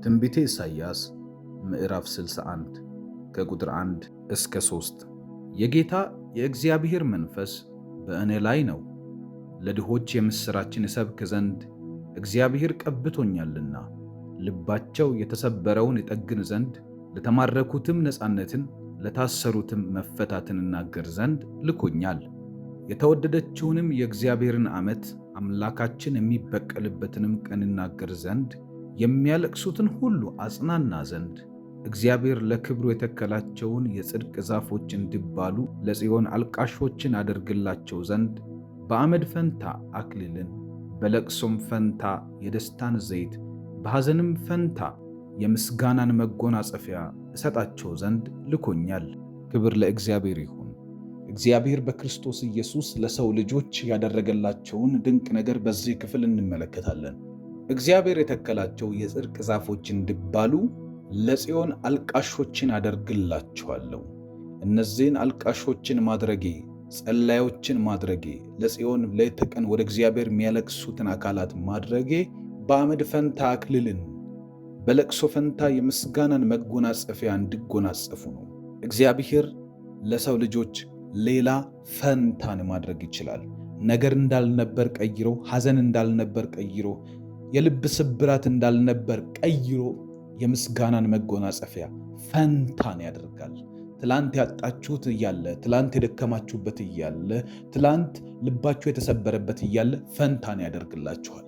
ትንቢተ ኢሳይያስ ምዕራፍ 61 ከቁጥር 1 እስከ 3። የጌታ የእግዚአብሔር መንፈስ በእኔ ላይ ነው፣ ለድሆች የምሥራችን እሰብክ ዘንድ እግዚአብሔር ቀብቶኛልና፣ ልባቸው የተሰበረውን እጠግን ዘንድ፣ ለተማረኩትም ነፃነትን፣ ለታሰሩትም መፈታትን እናገር ዘንድ ልኮኛል። የተወደደችውንም የእግዚአብሔርን ዓመት አምላካችን የሚበቀልበትንም ቀን እናገር ዘንድ፣ የሚያለቅሱትን ሁሉ አጽናና ዘንድ፣ እግዚአብሔር ለክብሩ የተከላቸውን የጽድቅ ዛፎች እንዲባሉ ለጽዮን አልቃሾችን አደርግላቸው ዘንድ፣ በአመድ ፈንታ አክሊልን፣ በለቅሶም ፈንታ የደስታን ዘይት፣ በሐዘንም ፈንታ የምስጋናን መጎናጸፊያ እሰጣቸው ዘንድ ልኮኛል። ክብር ለእግዚአብሔር ይሁን። እግዚአብሔር በክርስቶስ ኢየሱስ ለሰው ልጆች ያደረገላቸውን ድንቅ ነገር በዚህ ክፍል እንመለከታለን። እግዚአብሔር የተከላቸው የጽድቅ ዛፎች እንዲባሉ ለጽዮን አልቃሾችን አደርግላቸዋለሁ። እነዚህን አልቃሾችን ማድረጌ፣ ጸላዮችን ማድረጌ፣ ለጽዮን ሌት ተቀን ወደ እግዚአብሔር የሚያለቅሱትን አካላት ማድረጌ በአመድ ፈንታ አክሊልን፣ በለቅሶ ፈንታ የምስጋናን መጎናጸፊያ እንዲጎናጸፉ ነው። እግዚአብሔር ለሰው ልጆች ሌላ ፈንታን ማድረግ ይችላል። ነገር እንዳልነበር ቀይሮ፣ ሐዘን እንዳልነበር ቀይሮ፣ የልብ ስብራት እንዳልነበር ቀይሮ የምስጋናን መጎናጸፊያ ፈንታን ያደርጋል። ትላንት ያጣችሁት እያለ፣ ትላንት የደከማችሁበት እያለ፣ ትላንት ልባችሁ የተሰበረበት እያለ ፈንታን ያደርግላችኋል።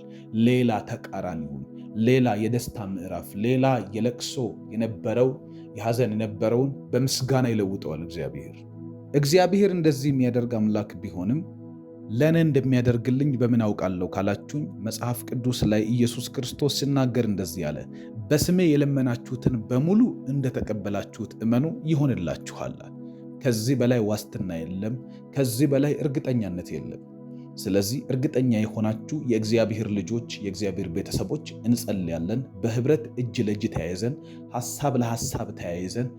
ሌላ ተቃራኒውን፣ ሌላ የደስታ ምዕራፍ፣ ሌላ የለቅሶ የነበረው የሐዘን የነበረውን በምስጋና ይለውጠዋል። እግዚአብሔር እንደዚህ የሚያደርግ አምላክ ቢሆንም ለእኔ እንደሚያደርግልኝ በምን አውቃለሁ ካላችሁኝ፣ መጽሐፍ ቅዱስ ላይ ኢየሱስ ክርስቶስ ሲናገር እንደዚህ አለ፣ በስሜ የለመናችሁትን በሙሉ እንደተቀበላችሁት እመኑ ይሆንላችኋል። ከዚህ በላይ ዋስትና የለም። ከዚህ በላይ እርግጠኛነት የለም። ስለዚህ እርግጠኛ የሆናችሁ የእግዚአብሔር ልጆች፣ የእግዚአብሔር ቤተሰቦች እንጸልያለን። በህብረት እጅ ለእጅ ተያይዘን፣ ሐሳብ ለሐሳብ ተያይዘን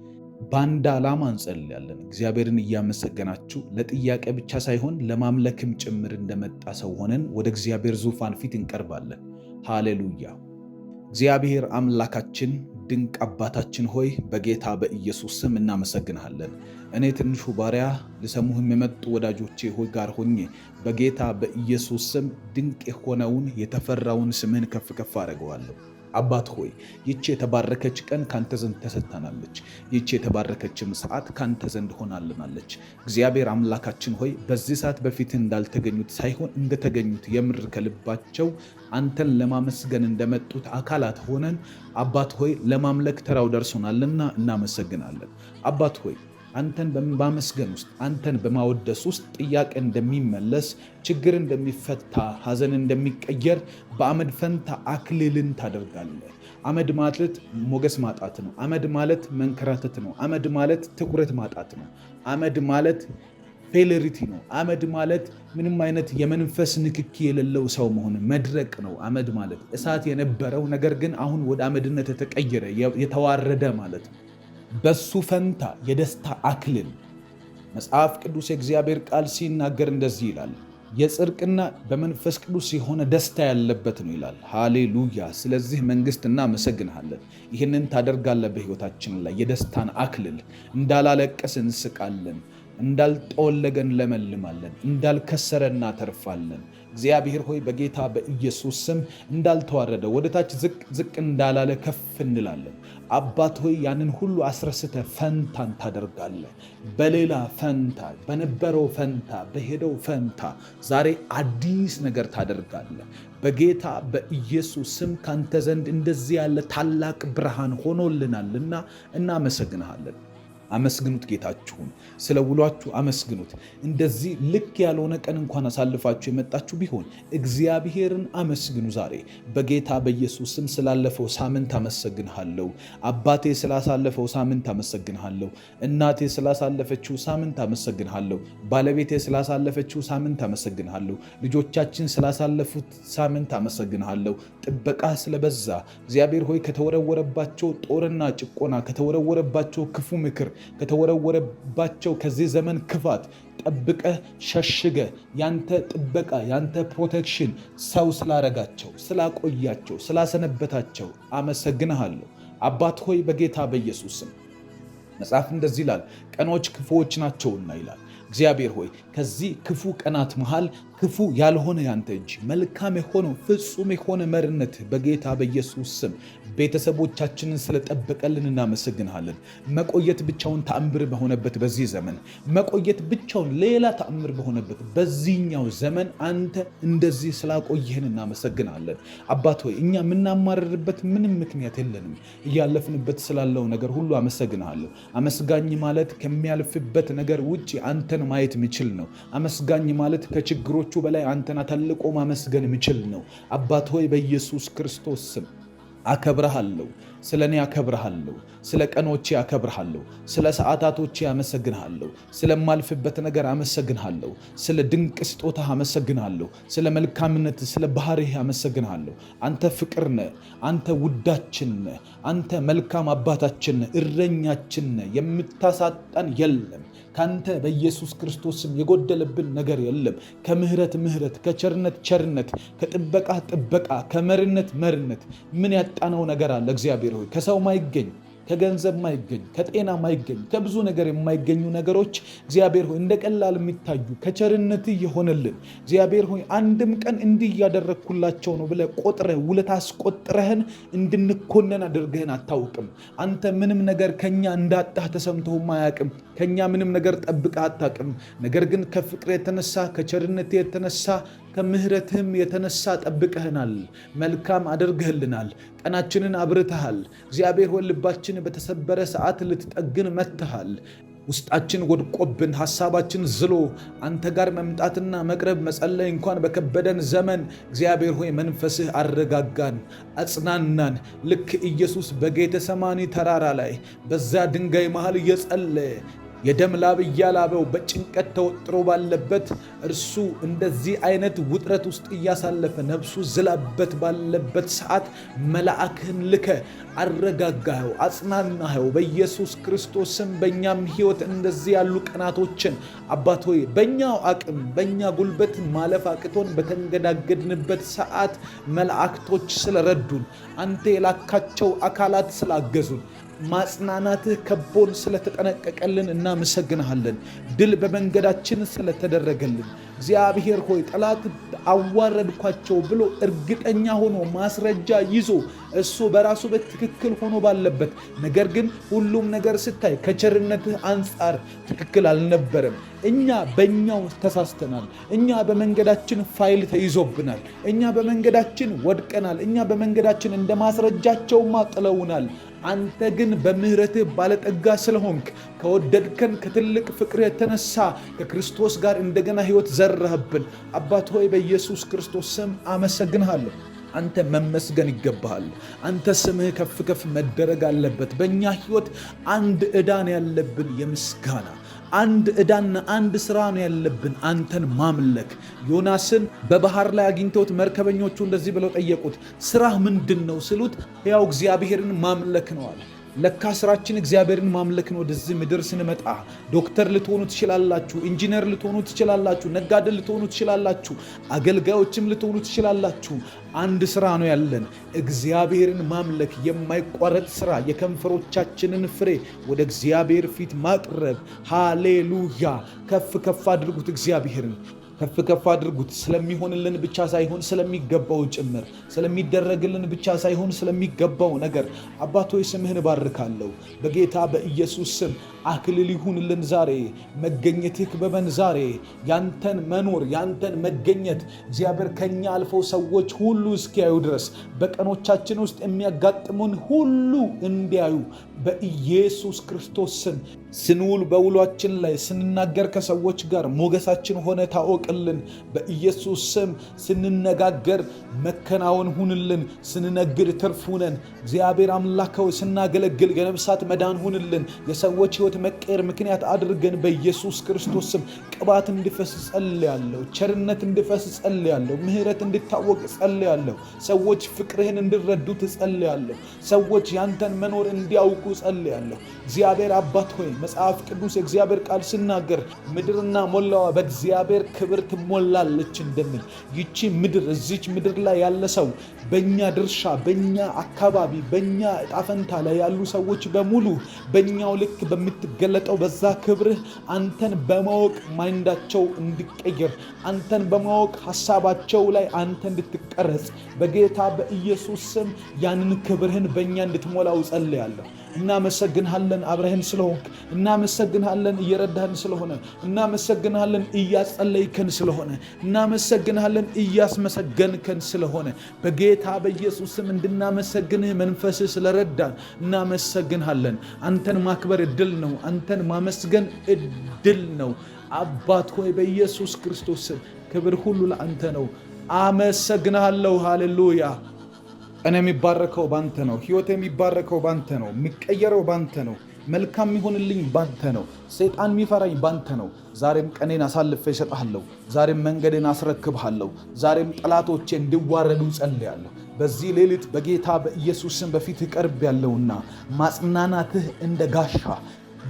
በአንድ ዓላማ እንጸልያለን። እግዚአብሔርን እያመሰገናችሁ ለጥያቄ ብቻ ሳይሆን ለማምለክም ጭምር እንደመጣ ሰው ሆነን ወደ እግዚአብሔር ዙፋን ፊት እንቀርባለን። ሃሌሉያ! እግዚአብሔር አምላካችን ድንቅ አባታችን ሆይ በጌታ በኢየሱስ ስም እናመሰግንሃለን። እኔ ትንሹ ባሪያ ልሰሙህም የመጡ ወዳጆቼ ሆይ ጋር ሆኜ በጌታ በኢየሱስ ስም ድንቅ የሆነውን የተፈራውን ስምህን ከፍ ከፍ አደርገዋለሁ። አባት ሆይ ይቺ የተባረከች ቀን ካንተ ዘንድ ተሰጥታናለች። ይቺ የተባረከችም ሰዓት ካንተ ዘንድ ሆናልናለች። እግዚአብሔር አምላካችን ሆይ በዚህ ሰዓት በፊት እንዳልተገኙት ሳይሆን እንደተገኙት የምር ከልባቸው አንተን ለማመስገን እንደመጡት አካላት ሆነን አባት ሆይ ለማምለክ ተራው ደርሶናልና እናመሰግናለን። አባት ሆይ አንተን በማመስገን ውስጥ፣ አንተን በማወደስ ውስጥ ጥያቄ እንደሚመለስ፣ ችግር እንደሚፈታ፣ ሐዘን እንደሚቀየር በአመድ ፈንታ አክሊልን ታደርጋለህ። አመድ ማለት ሞገስ ማጣት ነው። አመድ ማለት መንከራተት ነው። አመድ ማለት ትኩረት ማጣት ነው። አመድ ማለት ፌለሪቲ ነው። አመድ ማለት ምንም አይነት የመንፈስ ንክኪ የሌለው ሰው መሆን መድረቅ ነው። አመድ ማለት እሳት የነበረው ነገር ግን አሁን ወደ አመድነት የተቀየረ የተዋረደ ማለት ነው። በሱ ፈንታ የደስታ አክሊል መጽሐፍ ቅዱስ የእግዚአብሔር ቃል ሲናገር እንደዚህ ይላል፣ የጽድቅና በመንፈስ ቅዱስ የሆነ ደስታ ያለበት ነው ይላል። ሃሌሉያ! ስለዚህ መንግስት እናመሰግንሃለን። ይህንን ታደርጋለህ በሕይወታችን ላይ የደስታን አክሊል። እንዳላለቀስ እንስቃለን፣ እንዳልጠወለገ እንለመልማለን፣ እንዳልከሰረ እናተርፋለን። እግዚአብሔር ሆይ በጌታ በኢየሱስ ስም እንዳልተዋረደ ወደታች ዝቅ እንዳላለ ከፍ እንላለን። አባት ሆይ ያንን ሁሉ አስረስተ ፈንታን ታደርጋለህ። በሌላ ፈንታ፣ በነበረው ፈንታ፣ በሄደው ፈንታ ዛሬ አዲስ ነገር ታደርጋለህ። በጌታ በኢየሱስ ስም ካንተ ዘንድ እንደዚህ ያለ ታላቅ ብርሃን ሆኖልናልና እናመሰግንሃለን። አመስግኑት ጌታችሁን። ስለ ውሏችሁ አመስግኑት። እንደዚህ ልክ ያልሆነ ቀን እንኳን አሳልፋችሁ የመጣችሁ ቢሆን እግዚአብሔርን አመስግኑ። ዛሬ በጌታ በኢየሱስ ስም ስላለፈው ሳምንት አመሰግንሃለሁ። አባቴ ስላሳለፈው ሳምንት አመሰግንሃለሁ። እናቴ ስላሳለፈችው ሳምንት አመሰግንሃለሁ። ባለቤቴ ስላሳለፈችው ሳምንት አመሰግንሃለሁ። ልጆቻችን ስላሳለፉት ሳምንት አመሰግንሃለሁ። ጥበቃ ስለበዛ እግዚአብሔር ሆይ ከተወረወረባቸው ጦርና ጭቆና ከተወረወረባቸው ክፉ ምክር ከተወረወረባቸው ከዚህ ዘመን ክፋት ጠብቀህ ሸሽገ ያንተ ጥበቃ ያንተ ፕሮቴክሽን ሰው ስላረጋቸው ስላቆያቸው ስላሰነበታቸው አመሰግንሃለሁ። አባት ሆይ በጌታ በኢየሱስ ስም መጽሐፍ እንደዚህ ይላል፣ ቀኖች ክፉዎች ናቸውና ይላል። እግዚአብሔር ሆይ ከዚህ ክፉ ቀናት መሃል ክፉ ያልሆነ ያንተ እጅ መልካም የሆነው ፍጹም የሆነ መርነት በጌታ በኢየሱስ ስም ቤተሰቦቻችንን ስለጠበቀልን እናመሰግንሃለን። መቆየት ብቻውን ተአምር በሆነበት በዚህ ዘመን መቆየት ብቻውን ሌላ ተአምር በሆነበት በዚህኛው ዘመን አንተ እንደዚህ ስላቆየህን እናመሰግናለን። አባት ሆይ እኛ የምናማርርበት ምንም ምክንያት የለንም። እያለፍንበት ስላለው ነገር ሁሉ አመሰግንሃለሁ። አመስጋኝ ማለት ከሚያልፍበት ነገር ውጭ አንተን ማየት የሚችል ነው። አመስጋኝ ማለት ከችግሮቹ በላይ አንተን ተልቆ ማመስገን የሚችል ነው። አባት ሆይ በኢየሱስ ክርስቶስ ስም አከብረሃለሁ። ስለ እኔ አከብረሃለሁ። ስለ ቀኖቼ አከብረሃለሁ። ስለ ሰዓታቶቼ አመሰግንሃለሁ። ስለማልፍበት ነገር አመሰግንሃለሁ። ስለ ድንቅ ስጦታ አመሰግንሃለሁ። ስለ መልካምነት ስለ ባህሪህ አመሰግንሃለሁ። አንተ ፍቅር ነህ። አንተ ውዳችን ነህ። አንተ መልካም አባታችን ነህ። እረኛችን ነህ። የምታሳጣን የለም። ካንተ በኢየሱስ ክርስቶስም የጎደለብን ነገር የለም። ከምህረት ምህረት፣ ከቸርነት ቸርነት፣ ከጥበቃ ጥበቃ፣ ከመርነት መርነት ምን ያጣነው ነገር አለ? እግዚአብሔር ሆይ ከሰው ማይገኝ ከገንዘብ ማይገኝ ከጤና ማይገኝ ከብዙ ነገር የማይገኙ ነገሮች እግዚአብሔር ሆይ እንደ ቀላል የሚታዩ ከቸርነት የሆነልን እግዚአብሔር ሆይ አንድም ቀን እንዲህ ያደረግኩላቸው ነው ብለህ ቆጥረህ ውለታ አስቆጥረህን እንድንኮነን አድርገህን አታውቅም። አንተ ምንም ነገር ከኛ እንዳጣህ ተሰምቶህም አያውቅም። ከኛ ምንም ነገር ጠብቀህ አታውቅም። ነገር ግን ከፍቅር የተነሳ ከቸርነት የተነሳ ከምሕረትህም የተነሳ ጠብቀህናል። መልካም አድርገህልናል። ቀናችንን አብርተሃል። እግዚአብሔር ሆይ ልባችን በተሰበረ ሰዓት ልትጠግን መጥተሃል። ውስጣችን ወድቆብን ሐሳባችን ዝሎ አንተ ጋር መምጣትና መቅረብ መጸለይ እንኳን በከበደን ዘመን እግዚአብሔር ሆይ መንፈስህ አረጋጋን፣ አጽናናን። ልክ ኢየሱስ በጌተሰማኒ ተራራ ላይ በዛ ድንጋይ መሃል እየጸለየ የደም ላብ እያላበው በጭንቀት ተወጥሮ ባለበት እርሱ እንደዚህ አይነት ውጥረት ውስጥ እያሳለፈ ነፍሱ ዝላበት ባለበት ሰዓት መልአክህን ልከ አረጋጋኸው፣ አጽናናኸው። በኢየሱስ ክርስቶስም በእኛም ሕይወት እንደዚህ ያሉ ቀናቶችን አባት ሆይ በእኛው አቅም በእኛ ጉልበት ማለፍ አቅቶን በተንገዳገድንበት ሰዓት መላእክቶች ስለረዱን፣ አንተ የላካቸው አካላት ስላገዙን፣ ማጽናናትህ ከቦን ስለተጠነቀቀልን እናመሰግንሃለን። ድል በመንገዳችን ስለተደረገልን እግዚአብሔር ሆይ ጠላት አዋረድኳቸው ብሎ እርግጠኛ ሆኖ ማስረጃ ይዞ እሱ በራሱ በትክክል ሆኖ ባለበት ነገር ግን ሁሉም ነገር ስታይ ከቸርነትህ አንጻር ትክክል አልነበረም። እኛ በእኛው ተሳስተናል። እኛ በመንገዳችን ፋይል ተይዞብናል። እኛ በመንገዳችን ወድቀናል። እኛ በመንገዳችን እንደ ማስረጃቸውማ ጥለውናል። አንተ ግን በምህረትህ ባለጠጋ ስለሆንክ ከወደድከን ከትልቅ ፍቅር የተነሳ ከክርስቶስ ጋር እንደገና ሕይወት ዘራህብን። አባት ሆይ በኢየሱስ ክርስቶስ ስም አመሰግንሃለሁ። አንተ መመስገን ይገባሃል። አንተ ስምህ ከፍ ከፍ መደረግ አለበት። በእኛ ሕይወት አንድ ዕዳን ያለብን የምስጋና አንድ ዕዳና አንድ ሥራ ነው ያለብን፣ አንተን ማምለክ። ዮናስን በባህር ላይ አግኝተውት መርከበኞቹ እንደዚህ ብለው ጠየቁት፣ ሥራህ ምንድን ነው ስሉት፣ ሕያው እግዚአብሔርን ማምለክ ነው አለ። ለካ ስራችን እግዚአብሔርን ማምለክ ነው። ወደዚህ ምድር ስንመጣ ዶክተር ልትሆኑ ትችላላችሁ፣ ኢንጂነር ልትሆኑ ትችላላችሁ፣ ነጋዴ ልትሆኑ ትችላላችሁ፣ አገልጋዮችም ልትሆኑ ትችላላችሁ። አንድ ስራ ነው ያለን፣ እግዚአብሔርን ማምለክ፣ የማይቋረጥ ስራ፣ የከንፈሮቻችንን ፍሬ ወደ እግዚአብሔር ፊት ማቅረብ። ሃሌሉያ! ከፍ ከፍ አድርጉት እግዚአብሔርን ከፍ ከፍ አድርጉት። ስለሚሆንልን ብቻ ሳይሆን ስለሚገባው ጭምር፣ ስለሚደረግልን ብቻ ሳይሆን ስለሚገባው ነገር አባት ሆይ ስምህን ባርካለሁ። በጌታ በኢየሱስ ስም አክሊል ይሁንልን ዛሬ። መገኘትህ ክበበን ዛሬ። ያንተን መኖር ያንተን መገኘት እግዚአብሔር ከኛ አልፈው ሰዎች ሁሉ እስኪያዩ ድረስ በቀኖቻችን ውስጥ የሚያጋጥሙን ሁሉ እንዲያዩ በኢየሱስ ክርስቶስ ስም ስንውል በውሏችን ላይ ስንናገር ከሰዎች ጋር ሞገሳችን ሆነ ታወቅልን። በኢየሱስ ስም ስንነጋገር መከናወን ሁንልን። ስንነግድ ትርፍ ሁነን። እግዚአብሔር አምላከው ስናገለግል የነፍሳት መዳን ሁንልን። የሰዎች ሕይወት መቀየር ምክንያት አድርገን በኢየሱስ ክርስቶስ ስም ቅባት እንዲፈስ ጸልያለሁ። ቸርነት እንዲፈስ ጸልያለሁ። ምሕረት እንዲታወቅ ጸልያለሁ። ሰዎች ፍቅርህን እንዲረዱ ጸልያለሁ። ሰዎች ያንተን መኖር እንዲያውቁ ጸልያለሁ። እግዚአብሔር አባት ሆይ መጽሐፍ ቅዱስ የእግዚአብሔር ቃል ሲናገር ምድርና ሞላዋ በእግዚአብሔር ክብር ትሞላለች እንደሚል ይቺ ምድር እዚች ምድር ላይ ያለ ሰው በእኛ ድርሻ፣ በእኛ አካባቢ፣ በእኛ ዕጣ ፈንታ ላይ ያሉ ሰዎች በሙሉ በእኛው ልክ በምትገለጠው በዛ ክብርህ አንተን በማወቅ ማይንዳቸው እንዲቀየር፣ አንተን በማወቅ ሐሳባቸው ላይ አንተ እንድትቀረጽ በጌታ በኢየሱስ ስም ያንን ክብርህን በእኛ እንድትሞላው ጸልያለሁ። እናመሰግንሃለን አብረህን ስለሆንክ፣ እናመሰግንሃለን እየረዳህን ስለሆነ፣ እናመሰግንሃለን እያጸለይከን ስለሆነ፣ እናመሰግንሃለን እያስመሰገንከን ስለሆነ በጌታ በኢየሱስ ስም እንድናመሰግንህ መንፈስህ ስለረዳን እናመሰግንሃለን። አንተን ማክበር እድል ነው። አንተን ማመስገን እድል ነው። አባት ሆይ በኢየሱስ ክርስቶስ ስም ክብር ሁሉ ለአንተ ነው። አመሰግንሃለሁ። ሃሌሉያ። ቀን የሚባረከው ባንተ ነው። ሕይወት የሚባረከው ባንተ ነው። የሚቀየረው ባንተ ነው። መልካም የሚሆንልኝ ባንተ ነው። ሰይጣን የሚፈራኝ ባንተ ነው። ዛሬም ቀኔን አሳልፌ እሰጥሃለሁ። ዛሬም መንገዴን አስረክብሃለሁ። ዛሬም ጠላቶቼ እንዲዋረዱ ጸልያለሁ። በዚህ ሌሊት በጌታ በኢየሱስ ስም በፊት ቀርብ ያለውና ማጽናናትህ እንደ ጋሻ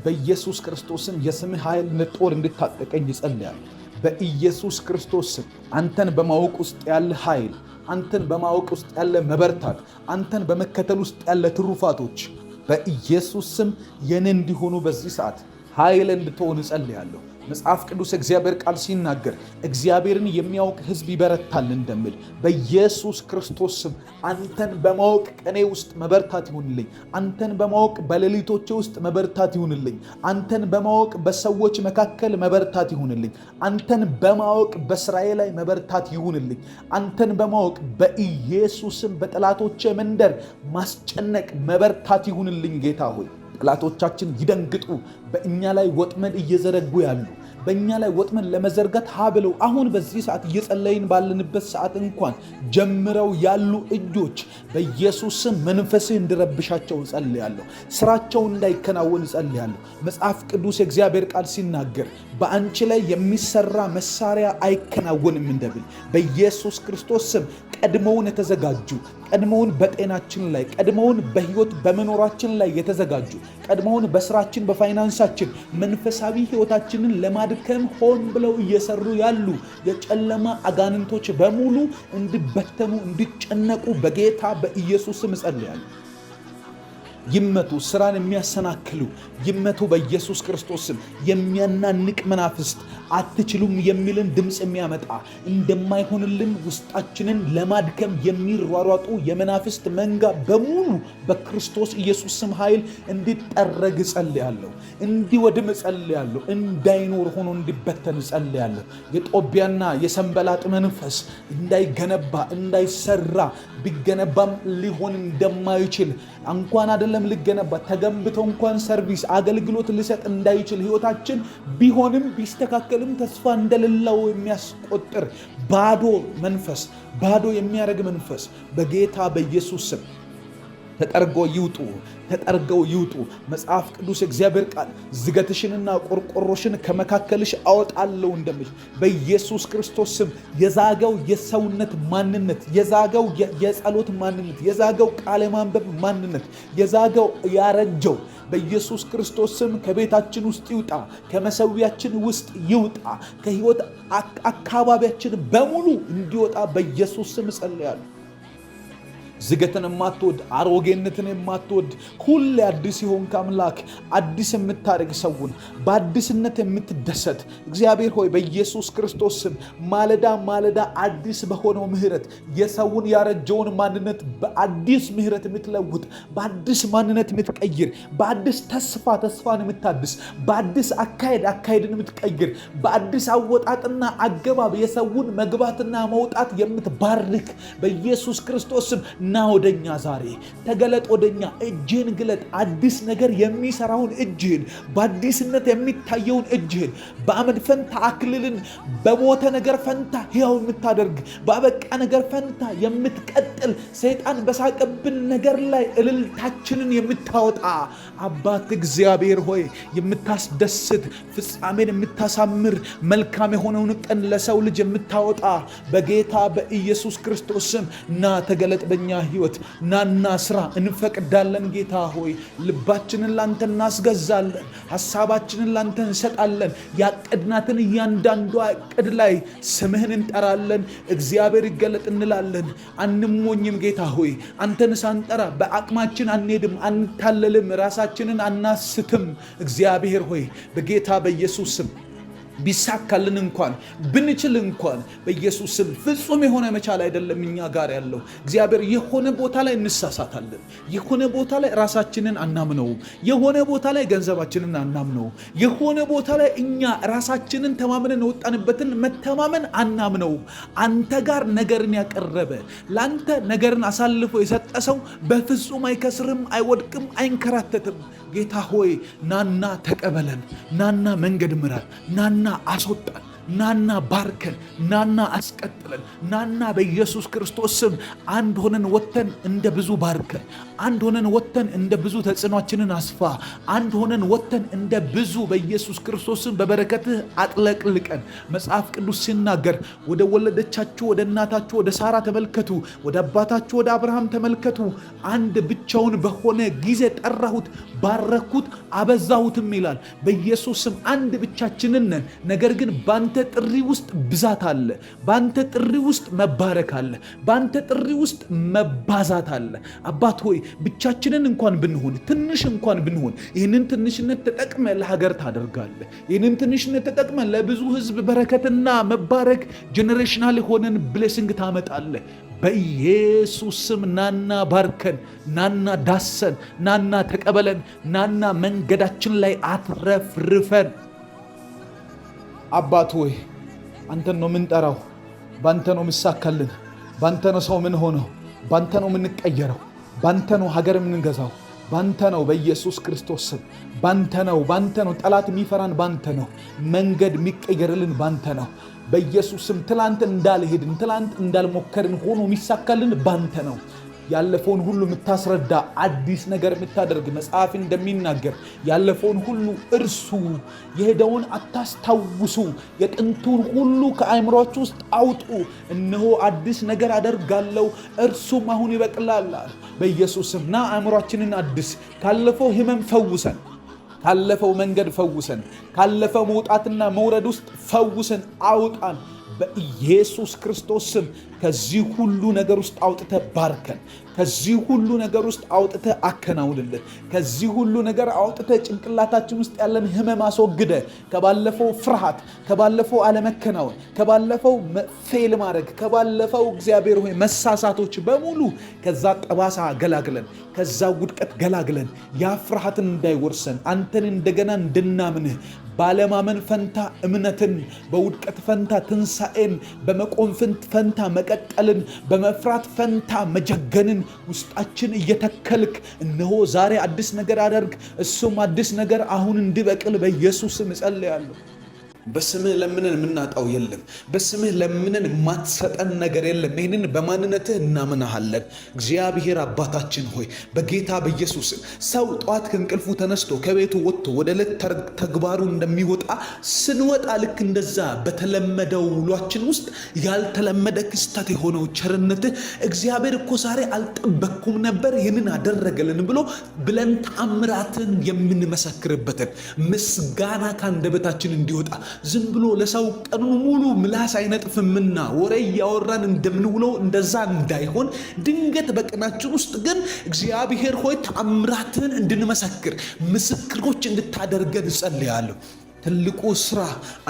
በኢየሱስ ክርስቶስም የስምህ ኃይል እንደ ጦር እንድታጠቀኝ ይጸልያለሁ። በኢየሱስ ክርስቶስ ስም አንተን በማወቅ ውስጥ ያለ ኃይል፣ አንተን በማወቅ ውስጥ ያለ መበርታት፣ አንተን በመከተል ውስጥ ያለ ትሩፋቶች በኢየሱስ ስም የኔ እንዲሆኑ በዚህ ሰዓት ኃይል እንድትሆን እጸልያለሁ። መጽሐፍ ቅዱስ እግዚአብሔር ቃል ሲናገር እግዚአብሔርን የሚያውቅ ሕዝብ ይበረታል እንደሚል በኢየሱስ ክርስቶስ ስም አንተን በማወቅ ቀኔ ውስጥ መበርታት ይሁንልኝ። አንተን በማወቅ በሌሊቶቼ ውስጥ መበርታት ይሁንልኝ። አንተን በማወቅ በሰዎች መካከል መበርታት ይሁንልኝ። አንተን በማወቅ በስራዬ ላይ መበርታት ይሁንልኝ። አንተን በማወቅ በኢየሱስም በጠላቶቼ መንደር ማስጨነቅ መበርታት ይሁንልኝ። ጌታ ሆይ ጠላቶቻችን ይደንግጡ። በእኛ ላይ ወጥመድ እየዘረጉ ያሉ በእኛ ላይ ወጥመድ ለመዘርጋት ብለው አሁን በዚህ ሰዓት እየጸለይን ባለንበት ሰዓት እንኳን ጀምረው ያሉ እጆች በኢየሱስ ስም መንፈስህ እንዲረብሻቸው እጸልያለሁ። ስራቸው እንዳይከናወን እጸልያለሁ። መጽሐፍ ቅዱስ የእግዚአብሔር ቃል ሲናገር በአንቺ ላይ የሚሰራ መሳሪያ አይከናወንም እንደብል በኢየሱስ ክርስቶስ ስም ቀድሞውን የተዘጋጁ ቀድሞውን በጤናችን ላይ ቀድሞውን በህይወት በመኖራችን ላይ የተዘጋጁ ቀድሞውን በስራችን በፋይናንሳችን መንፈሳዊ ህይወታችንን ለማድከም ሆን ብለው እየሰሩ ያሉ የጨለማ አጋንንቶች በሙሉ እንዲበተኑ እንዲጨነቁ በጌታ በኢየሱስ ስም እጸልያለሁ። ይመቱ። ስራን የሚያሰናክሉ ይመቱ በኢየሱስ ክርስቶስ ስም። የሚያናንቅ መናፍስት አትችሉም የሚልን ድምፅ የሚያመጣ እንደማይሆንልን ውስጣችንን ለማድከም የሚሯሯጡ የመናፍስት መንጋ በሙሉ በክርስቶስ ኢየሱስ ስም ኃይል እንዲጠረግ ጸልያለሁ። እንዲወድም ጸልያለሁ። እንዳይኖር ሆኖ እንዲበተን ጸልያለሁ። የጦቢያና የሰንበላጥ መንፈስ እንዳይገነባ እንዳይሰራ ቢገነባም ሊሆን እንደማይችል እንኳን አይደለም ሊገነባ ተገንብቶ እንኳን ሰርቪስ አገልግሎት ሊሰጥ እንዳይችል ህይወታችን ቢሆንም ቢስተካከልም ተስፋ እንደሌለው የሚያስቆጥር ባዶ መንፈስ ባዶ የሚያረግ መንፈስ በጌታ በኢየሱስ ስም ተጠርገው ይውጡ። መጽሐፍ ቅዱስ እግዚአብሔር ቃል ዝገትሽንና ቆርቆሮሽን ከመካከልሽ አወጣለሁ እንደምል በኢየሱስ ክርስቶስ ስም የዛገው የሰውነት ማንነት፣ የዛገው የጸሎት ማንነት፣ የዛገው ቃለ ማንበብ ማንነት፣ የዛገው ያረጀው በኢየሱስ ክርስቶስ ስም ከቤታችን ውስጥ ይውጣ፣ ከመሰዊያችን ውስጥ ይውጣ፣ ከህይወት አካባቢያችን በሙሉ እንዲወጣ በኢየሱስ ስም ጸልያለሁ። ዝገትን የማትወድ አሮጌነትን የማትወድ ሁሌ አዲስ የሆንክ አምላክ አዲስ የምታደርግ ሰውን በአዲስነት የምትደሰት እግዚአብሔር ሆይ በኢየሱስ ክርስቶስ ስም ማለዳ አዲስ በሆነው ምህረት የሰውን ያረጀውን ማንነት በአዲስ ምህረት የምትለውጥ በአዲስ ማንነት የምትቀይር በአዲስ ተስፋን የምታድስ በአዲስ አካሄድን የምትቀይር በአዲስ አወጣጥና አገባብ የሰውን መግባትና መውጣት የምትባርክ በኢየሱስ ክርስቶስ ስም እና ወደኛ ዛሬ ተገለጥ። ወደኛ እጅህን ግለጥ። አዲስ ነገር የሚሰራውን እጅህን በአዲስነት የሚታየውን እጅህን በአመድ ፈንታ አክልልን በሞተ ነገር ፈንታ ሕያው የምታደርግ በአበቃ ነገር ፈንታ የምትቀጥል ሰይጣን በሳቀብን ነገር ላይ እልልታችንን የምታወጣ አባት እግዚአብሔር ሆይ የምታስደስት ፍጻሜን የምታሳምር መልካም የሆነውን ቀን ለሰው ልጅ የምታወጣ በጌታ በኢየሱስ ክርስቶስ ስም እና ተገለጥ በእኛ ሕይወት ናና ስራ እንፈቅዳለን። ጌታ ሆይ ልባችንን ላንተ እናስገዛለን። ሐሳባችንን ላንተ እንሰጣለን። ያቀድናትን እያንዳንዷ ዕቅድ ላይ ስምህን እንጠራለን። እግዚአብሔር ይገለጥ እንላለን። አንሞኝም ጌታ ሆይ አንተን ሳንጠራ በአቅማችን አንሄድም፣ አንታለልም፣ ራሳችንን አናስትም። እግዚአብሔር ሆይ በጌታ በኢየሱስ ስም ቢሳካልን እንኳን ብንችል እንኳን በኢየሱስ ስም ፍጹም የሆነ መቻል አይደለም እኛ ጋር ያለው። እግዚአብሔር የሆነ ቦታ ላይ እንሳሳታለን። የሆነ ቦታ ላይ ራሳችንን አናምነው። የሆነ ቦታ ላይ ገንዘባችንን አናምነው። የሆነ ቦታ ላይ እኛ ራሳችንን ተማምነን ወጣንበትን መተማመን አናምነው። አንተ ጋር ነገርን ያቀረበ ለአንተ ነገርን አሳልፎ የሰጠ ሰው በፍጹም አይከስርም፣ አይወድቅም፣ አይንከራተትም። ጌታ ሆይ ናና ተቀበለን፣ ናና መንገድ ምራን፣ ናና አስወጣን፣ ናና ባርከን፣ ናና አስቀጥለን፣ ናና በኢየሱስ ክርስቶስ ስም አንድ ሆነን ወጥተን እንደ ብዙ ባርከን፣ አንድ ሆነን ወጥተን እንደ ብዙ ተጽዕኖአችንን አስፋ፣ አንድ ሆነን ወጥተን እንደ ብዙ በኢየሱስ ክርስቶስ ስም በበረከትህ አጥለቅልቀን። መጽሐፍ ቅዱስ ሲናገር ወደ ወለደቻችሁ ወደ እናታችሁ ወደ ሳራ ተመልከቱ፣ ወደ አባታችሁ ወደ አብርሃም ተመልከቱ። አንድ ብቻውን በሆነ ጊዜ ጠራሁት፣ ባረኩት፣ አበዛሁትም ይላል። በኢየሱስ ስም አንድ ብቻችንን ነን። ነገር ግን ባንተ ጥሪ ውስጥ ብዛት አለ። ባንተ ጥሪ ውስጥ መባረክ አለ። ባንተ ጥሪ ውስጥ መባዛት አለ። አባት ሆይ ብቻችንን እንኳን ብንሆን፣ ትንሽ እንኳን ብንሆን ይህንን ትንሽነት ተጠቅመ ለሀገር ታደርጋለ። ይህንን ትንሽነት ተጠቅመ ለብዙ ህዝብ በረከትና መባረክ ጀነሬሽናል ሆነን ብሌሲንግ ታመጣለ። በኢየሱስ ስም ናና ባርከን፣ ናና ዳሰን፣ ናና ተቀበለን፣ ናና መንገዳችን ላይ አትረፍርፈን። አባት ሆይ አንተን ነው የምንጠራው። ባንተ ነው ምሳካልን። ባንተ ነው ሰው ምን ሆነው። ባንተ ነው የምንቀየረው። ባንተ ነው ሀገር የምንገዛው። ባንተ ነው በኢየሱስ ክርስቶስ ስም። ባንተ ነው ጠላት የሚፈራን። ባንተ ነው መንገድ የሚቀየርልን። ባንተ ነው በኢየሱስ ስም። ትላንት እንዳልሄድን ትላንት እንዳልሞከርን ሆኖ የሚሳካልን ባንተ ነው። ያለፈውን ሁሉ የምታስረዳ አዲስ ነገር የምታደርግ መጽሐፍ እንደሚናገር ያለፈውን ሁሉ እርሱ፣ የሄደውን አታስታውሱ፣ የጥንቱን ሁሉ ከአእምሯችሁ ውስጥ አውጡ። እነሆ አዲስ ነገር አደርጋለሁ እርሱም አሁን ይበቅላል። በኢየሱስም ና አእምሯችንን አድስ። ካለፈው ህመም ፈውሰን፣ ካለፈው መንገድ ፈውሰን፣ ካለፈው መውጣትና መውረድ ውስጥ ፈውሰን አውጣን። በኢየሱስ ክርስቶስ ስም ከዚህ ሁሉ ነገር ውስጥ አውጥተ ባርከን። ከዚህ ሁሉ ነገር ውስጥ አውጥተ አከናውንልን። ከዚህ ሁሉ ነገር አውጥተ ጭንቅላታችን ውስጥ ያለን ህመም አስወግደ። ከባለፈው ፍርሃት፣ ከባለፈው አለመከናወን፣ ከባለፈው ፌል ማድረግ፣ ከባለፈው እግዚአብሔር ሆይ መሳሳቶች በሙሉ ከዛ ጠባሳ ገላግለን፣ ከዛ ውድቀት ገላግለን። ያ ፍርሃትን እንዳይወርሰን አንተን እንደገና እንድናምንህ ባለማመን ፈንታ እምነትን፣ በውድቀት ፈንታ ትንሣኤን፣ በመቆም ፈንታ መቀጠልን፣ በመፍራት ፈንታ መጀገንን ውስጣችን እየተከልክ እነሆ ዛሬ አዲስ ነገር አደርግ፣ እሱም አዲስ ነገር አሁን እንዲበቅል በኢየሱስ ስም እጸልያለሁ። በስምህ ለምነን የምናጣው የለም። በስምህ ለምነን የማትሰጠን ነገር የለም። ይህንን በማንነትህ እናምናሃለን። እግዚአብሔር አባታችን ሆይ በጌታ በኢየሱስ ሰው ጠዋት ከእንቅልፉ ተነስቶ ከቤቱ ወጥቶ ወደ ዕለት ተግባሩ እንደሚወጣ ስንወጣ ልክ እንደዛ በተለመደው ውሏችን ውስጥ ያልተለመደ ክስተት የሆነው ቸርነትህ እግዚአብሔር እኮ ዛሬ አልጠበቅኩም ነበር ይህንን አደረገልን ብለን ተአምራትን የምንመሰክርበትን ምስጋና ከአንደበታችን እንዲወጣ ዝም ብሎ ለሰው ቀኑን ሙሉ ምላስ አይነጥፍምና ወሬ እያወራን እንደምንውለው እንደዛ እንዳይሆን ድንገት በቀናችን ውስጥ ግን እግዚአብሔር ሆይ ተአምራትን እንድንመሰክር ምስክሮች እንድታደርገን እጸልያለሁ። ትልቁ ስራ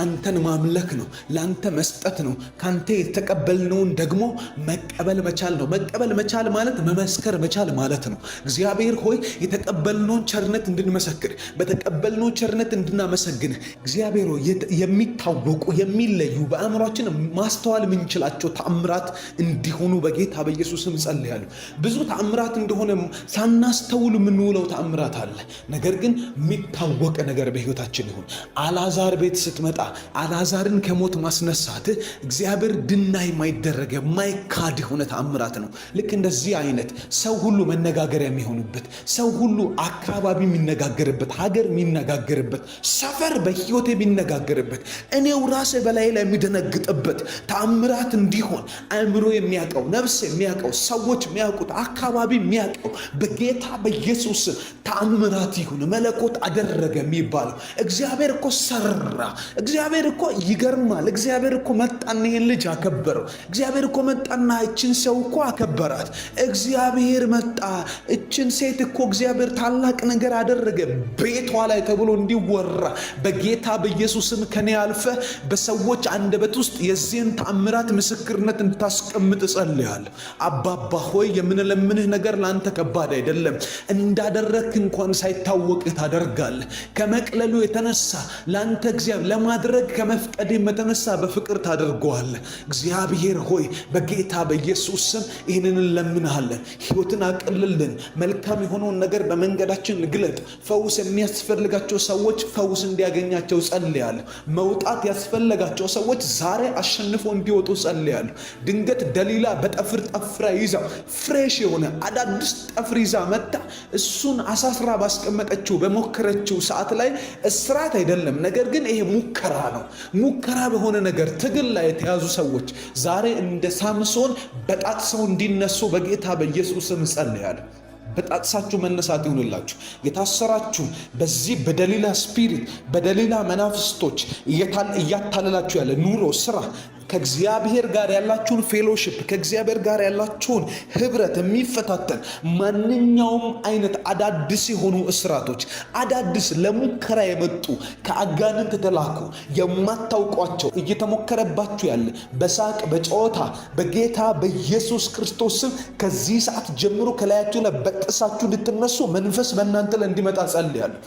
አንተን ማምለክ ነው፣ ለአንተ መስጠት ነው። ካንተ የተቀበልነውን ደግሞ መቀበል መቻል ነው። መቀበል መቻል ማለት መመስከር መቻል ማለት ነው። እግዚአብሔር ሆይ የተቀበልነውን ቸርነት እንድንመሰክር፣ በተቀበልነው ቸርነት እንድናመሰግን እግዚአብሔር ሆይ የሚታወቁ የሚለዩ በአእምሯችን ማስተዋል የምንችላቸው ተአምራት እንዲሆኑ በጌታ በኢየሱስም ጸልያለሁ። ብዙ ተአምራት እንደሆነ ሳናስተውል የምንውለው ተአምራት አለ። ነገር ግን የሚታወቅ ነገር በሕይወታችን ይሁን። አልዓዛር ቤት ስትመጣ አልዓዛርን ከሞት ማስነሳት እግዚአብሔር ድና የማይደረግ የማይካድ የሆነ ተአምራት ነው። ልክ እንደዚህ አይነት ሰው ሁሉ መነጋገሪያ የሚሆኑበት፣ ሰው ሁሉ አካባቢ የሚነጋገርበት፣ ሀገር የሚነጋገርበት፣ ሰፈር በሕይወት የሚነጋገርበት፣ እኔው ራሴ በላይ ላይ የሚደነግጥበት ተአምራት እንዲሆን አእምሮ የሚያውቀው፣ ነፍስ የሚያውቀው፣ ሰዎች የሚያውቁት፣ አካባቢ የሚያውቀው በጌታ በኢየሱስ ተአምራት ይሁን። መለኮት አደረገ የሚባለው እግዚአብሔር እኮ ሰራ። እግዚአብሔር እኮ ይገርማል። እግዚአብሔር እኮ መጣና ይህን ልጅ አከበረው። እግዚአብሔር እኮ መጣና እችን ሰው እኮ አከበራት። እግዚአብሔር መጣ፣ እችን ሴት እኮ እግዚአብሔር ታላቅ ነገር አደረገ ቤቷ ላይ ተብሎ እንዲወራ በጌታ በኢየሱስም ከኔ አልፈ በሰዎች አንደበት ውስጥ የዚህን ተአምራት ምስክርነት እንድታስቀምጥ እጸልያለሁ። አባባ ሆይ የምንለምንህ ነገር ለአንተ ከባድ አይደለም። እንዳደረግክ እንኳን ሳይታወቅህ ታደርጋለህ። ከመቅለሉ የተነሳ ለአንተ እግዚአብሔር ለማድረግ ከመፍቀድ የተነሳ በፍቅር ታደርገዋለህ። እግዚአብሔር ሆይ በጌታ በኢየሱስ ስም ይህንን እንለምንሃለን። ሕይወትን አቅልልን። መልካም የሆነውን ነገር በመንገዳችን ግለጥ። ፈውስ የሚያስፈልጋቸው ሰዎች ፈውስ እንዲያገኛቸው ጸልያለሁ። መውጣት ያስፈልጋቸው ሰዎች ዛሬ አሸንፎ እንዲወጡ ጸልያለሁ። ድንገት ደሊላ በጠፍር ጠፍራ ይዛ ፍሬሽ የሆነ አዳዲስ ጠፍር ይዛ መጣ። እሱን አሳስራ ባስቀመጠችው በሞከረችው ሰዓት ላይ እስራት አይደለም፣ ነገር ግን ይሄ ሙከራ ነው። ሙከራ በሆነ ነገር ትግል ላይ የተያዙ ሰዎች ዛሬ እንደ ሳምሶን በጣጥሰው እንዲነሱ በጌታ በኢየሱስም ጸልያለሁ። በጣጥሳችሁ መነሳት ይሁንላችሁ። የታሰራችሁ በዚህ በደሊላ ስፒሪት በደሊላ መናፍስቶች እያታለላችሁ ያለ ኑሮ፣ ስራ፣ ከእግዚአብሔር ጋር ያላችሁን ፌሎሺፕ ከእግዚአብሔር ጋር ያላችሁን ህብረት የሚፈታተን ማንኛውም አይነት አዳዲስ የሆኑ እስራቶች፣ አዳዲስ ለሙከራ የመጡ ከአጋንንት ተላኩ የማታውቋቸው እየተሞከረባችሁ ያለ በሳቅ በጨዋታ በጌታ በኢየሱስ ክርስቶስ ስም ከዚህ ሰዓት ጀምሮ ከላያችሁ ላይ በጥሳችሁ እንድትነሱ መንፈስ በእናንተ ላይ እንዲመጣ ጸልያለሁ።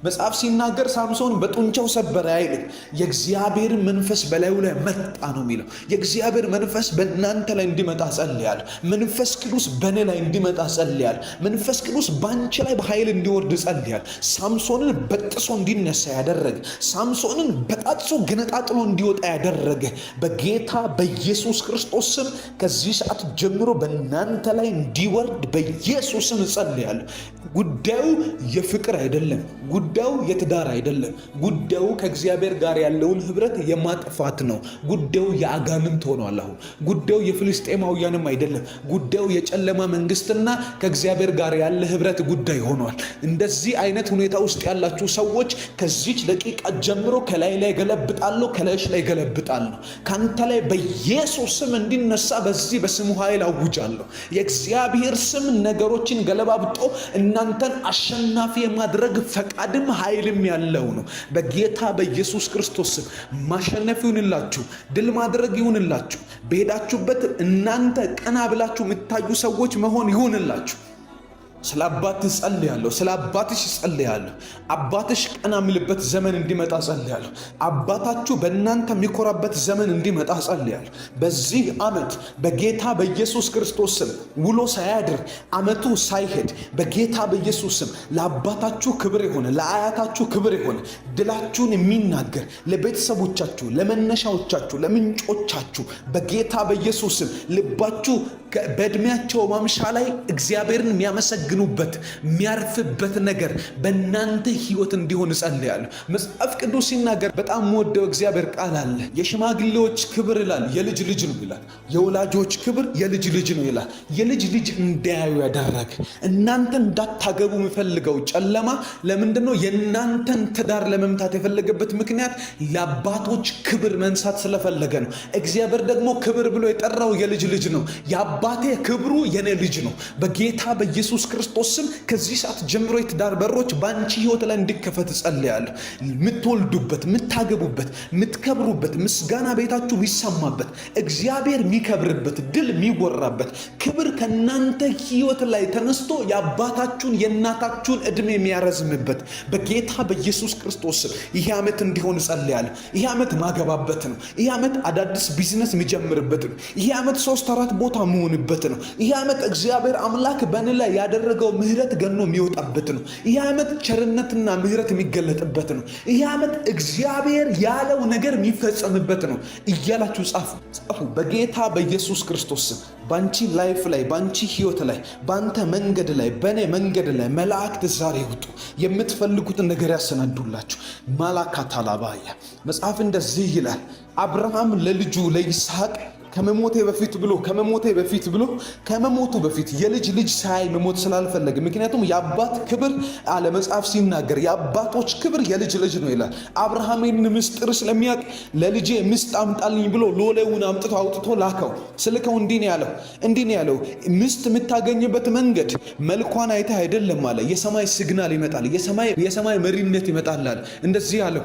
መጽሐፍ ሲናገር ሳምሶን በጡንቻው ሰበረ አይልም። የእግዚአብሔር መንፈስ በላዩ ላይ መጣ ነው የሚለው። የእግዚአብሔር መንፈስ በእናንተ ላይ እንዲመጣ ጸልያለሁ። መንፈስ ቅዱስ በእኔ ላይ እንዲመጣ ጸልያለሁ። መንፈስ ቅዱስ በአንቺ ላይ በኃይል እንዲወርድ ጸልያለሁ። ሳምሶንን በጥሶ እንዲነሳ ያደረገ፣ ሳምሶንን በጣጥሶ ገነጣጥሎ እንዲወጣ ያደረገ በጌታ በኢየሱስ ክርስቶስ ስም ከዚህ ሰዓት ጀምሮ በእናንተ ላይ እንዲወርድ በኢየሱስ ስም ጸልያለሁ። ጉዳዩ የፍቅር አይደለም። ጉዳዩ የትዳር አይደለም። ጉዳዩ ከእግዚአብሔር ጋር ያለውን ህብረት የማጥፋት ነው። ጉዳዩ የአጋንንት ሆኗል። አሁን ጉዳዩ የፍልስጤማውያንም አይደለም። ጉዳዩ የጨለማ መንግስትና ከእግዚአብሔር ጋር ያለ ህብረት ጉዳይ ሆኗል። እንደዚህ አይነት ሁኔታ ውስጥ ያላችሁ ሰዎች ከዚች ደቂቃ ጀምሮ ከላይ ላይ ገለብጣለሁ፣ ከላይሽ ላይ ገለብጣለሁ። ካንተ ላይ በኢየሱስ ስም እንዲነሳ በዚህ በስሙ ኃይል አውጃለሁ። የእግዚአብሔር ስም ነገሮችን ገለባብጦ እናንተን አሸናፊ የማድረግ ፈቃድም ኃይልም ያለው ነው። በጌታ በኢየሱስ ክርስቶስ ስም ማሸነፍ ይሁንላችሁ፣ ድል ማድረግ ይሁንላችሁ። በሄዳችሁበት እናንተ ቀና ብላችሁ የምታዩ ሰዎች መሆን ይሁንላችሁ። ስለ አባትህ ጸልያለሁ። ስለ አባትሽ ጸልያለሁ። አባትሽ ቀና የሚልበት ዘመን እንዲመጣ ጸልያለሁ። አባታችሁ በእናንተ የሚኮራበት ዘመን እንዲመጣ ጸልያለሁ። በዚህ ዓመት በጌታ በኢየሱስ ክርስቶስ ስም ውሎ ሳያድር ዓመቱ ሳይሄድ በጌታ በኢየሱስ ስም ለአባታችሁ ክብር የሆነ ለአያታችሁ ክብር የሆነ ድላችሁን የሚናገር ለቤተሰቦቻችሁ፣ ለመነሻዎቻችሁ፣ ለምንጮቻችሁ በጌታ በኢየሱስ ስም ልባችሁ በዕድሜያቸው ማምሻ ላይ እግዚአብሔርን የሚያመሰግኑበት የሚያርፍበት ነገር በእናንተ ህይወት እንዲሆን እጸልያለሁ። መጽሐፍ ቅዱስ ሲናገር በጣም ወደው እግዚአብሔር ቃል አለ። የሽማግሌዎች ክብር ይላል የልጅ ልጅ ነው ይላል። የወላጆች ክብር የልጅ ልጅ ነው ይላል። የልጅ ልጅ እንዳያዩ ያደረገ እናንተ እንዳታገቡ የሚፈልገው ጨለማ ለምንድን ነው? የእናንተን ትዳር ለመምታት የፈለገበት ምክንያት ለአባቶች ክብር መንሳት ስለፈለገ ነው። እግዚአብሔር ደግሞ ክብር ብሎ የጠራው የልጅ ልጅ ነው። አባቴ ክብሩ የኔ ልጅ ነው። በጌታ በኢየሱስ ክርስቶስ ስም ከዚህ ሰዓት ጀምሮ የትዳር በሮች በአንቺ ህይወት ላይ እንዲከፈት ጸልያለሁ። የምትወልዱበት፣ የምታገቡበት፣ የምትከብሩበት፣ ምስጋና ቤታችሁ የሚሰማበት፣ እግዚአብሔር የሚከብርበት፣ ድል የሚወራበት ክብር ከእናንተ ህይወት ላይ ተነስቶ የአባታችሁን የእናታችሁን ዕድሜ የሚያረዝምበት በጌታ በኢየሱስ ክርስቶስ ስም ይህ ዓመት እንዲሆን ጸልያለሁ። ይህ ዓመት ማገባበት ነው። ይህ ዓመት አዳዲስ ቢዝነስ የሚጀምርበት ነው። ይህ ዓመት 3-4 ቦታ የሚሆንበት ነው። ይህ ዓመት እግዚአብሔር አምላክ በእኔ ላይ ያደረገው ምሕረት ገኖ የሚወጣበት ነው። ይህ ዓመት ቸርነትና ምሕረት የሚገለጥበት ነው። ይህ ዓመት እግዚአብሔር ያለው ነገር የሚፈጸምበት ነው እያላችሁ ጻፉ። በጌታ በኢየሱስ ክርስቶስ ስም ባንቺ ላይፍ ላይ፣ ባንቺ ህይወት ላይ፣ ባንተ መንገድ ላይ፣ በኔ መንገድ ላይ መላእክት ዛሬ ይውጡ፣ የምትፈልጉትን ነገር ያሰናዱላችሁ። ማላካታላባያ መጽሐፍ እንደዚህ ይላል፣ አብርሃም ለልጁ ለይስሐቅ ከመሞቱ በፊት የልጅ ልጅ ሳይ መሞት ስላልፈለገ፣ ምክንያቱም የአባት ክብር አለ መጽሐፍ ሲናገር የአባቶች ክብር የልጅ ልጅ ነው ይላል። አብርሃምን ምስጢር ስለሚያውቅ ለልጄ ምስት አምጣልኝ ብሎ ሎሌውን አውጥቶ ላከው። ስልከው እንዲህ ነው ያለው ምስት የምታገኝበት መንገድ መልኳን አይተህ አይደለም አለ። የሰማይ ሲግናል ይመጣል፣ የሰማይ መሪነት ይመጣል አለ። እንደዚህ ያለው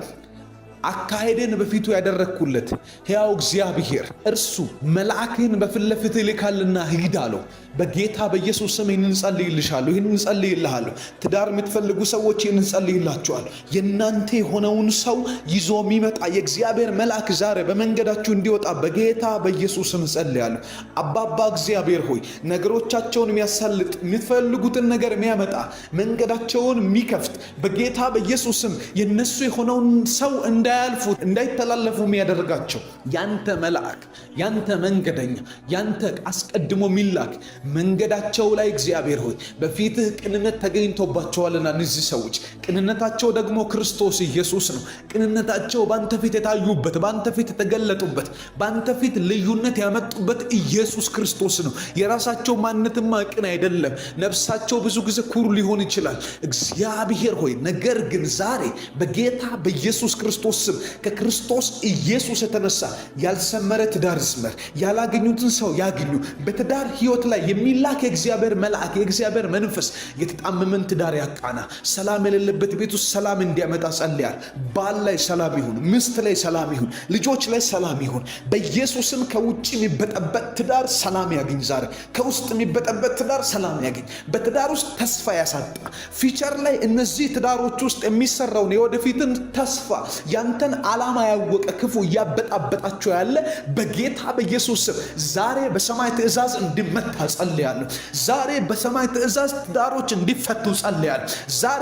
አካሄደን በፊቱ ያደረግኩለት ሕያው እግዚአብሔር እርሱ መልአክህን በፊት ለፊት ይልካልና ሂድ አለው። በጌታ በኢየሱስ ስም ይህንን ጸልይልሻለሁ፣ ይህንን ጸልይልሃለሁ። ትዳር የምትፈልጉ ሰዎች ይህንን ጸልይላችኋለሁ። የእናንተ የሆነውን ሰው ይዞ የሚመጣ የእግዚአብሔር መልአክ ዛሬ በመንገዳችሁ እንዲወጣ በጌታ በኢየሱስ ስም ጸልያለሁ። አባባ እግዚአብሔር ሆይ ነገሮቻቸውን የሚያሳልጥ የምትፈልጉትን ነገር የሚያመጣ መንገዳቸውን የሚከፍት በጌታ በኢየሱስ ስም የነሱ የሆነውን ሰው እንዳያልፉት እንዳይተላለፉ የሚያደርጋቸው ያንተ መልአክ፣ ያንተ መንገደኛ፣ ያንተ አስቀድሞ ሚላክ መንገዳቸው ላይ እግዚአብሔር ሆይ በፊትህ ቅንነት ተገኝቶባቸዋልና እነዚህ ሰዎች ቅንነታቸው ደግሞ ክርስቶስ ኢየሱስ ነው። ቅንነታቸው ባንተ ፊት የታዩበት፣ ባንተ ፊት የተገለጡበት፣ ባንተ ፊት ልዩነት ያመጡበት ኢየሱስ ክርስቶስ ነው። የራሳቸው ማንነትማ ቅን አይደለም። ነፍሳቸው ብዙ ጊዜ ኩሩ ሊሆን ይችላል እግዚአብሔር ሆይ፣ ነገር ግን ዛሬ በጌታ በኢየሱስ ክርስቶስ ስም ከክርስቶስ ኢየሱስ የተነሳ ያልሰመረ ትዳር ይስመር፣ ያላገኙትን ሰው ያግኙ። በትዳር ህይወት ላይ የሚላክ የእግዚአብሔር መልአክ፣ የእግዚአብሔር መንፈስ የተጣመመን ትዳር ያቃና፣ ሰላም የሌለበት ቤት ውስጥ ሰላም እንዲያመጣ ጸልያል። ባል ላይ ሰላም ይሁን፣ ሚስት ላይ ሰላም ይሁን፣ ልጆች ላይ ሰላም ይሁን። በኢየሱስም ከውጭ የሚበጠበጥ ትዳር ሰላም ያገኝ። ዛሬ ከውስጥ የሚበጠበጥ ትዳር ሰላም ያገኝ። በትዳር ውስጥ ተስፋ ያሳጣ ፊቸር ላይ እነዚህ ትዳሮች ውስጥ የሚሰራውን የወደፊትን ተስፋ ያንተን ዓላማ ያወቀ ክፉ እያበጣበጣቸው ያለ በጌታ በኢየሱስ ስም ዛሬ በሰማይ ትእዛዝ እንዲመታ ጸልያለሁ። ዛሬ በሰማይ ትእዛዝ ትዳሮች እንዲፈቱ ጸልያለሁ። ዛሬ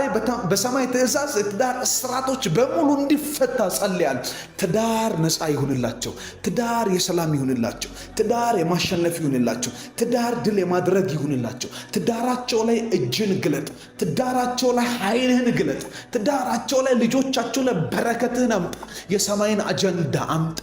በሰማይ ትእዛዝ የትዳር እስራቶች በሙሉ እንዲፈታ ጸልያለሁ። ትዳር ነፃ ይሁንላቸው። ትዳር የሰላም ይሁንላቸው። ትዳር የማሸነፍ ይሁንላቸው። ትዳር ድል የማድረግ ይሁንላቸው። ትዳራቸው ላይ እጅን ግለጥ። ትዳራቸው ላይ ኃይልህን ግለጥ። ትዳራቸው ላይ ልጆቻቸው ላይ በረከትህን አምጣ። የሰማይን አጀንዳ አምጣ።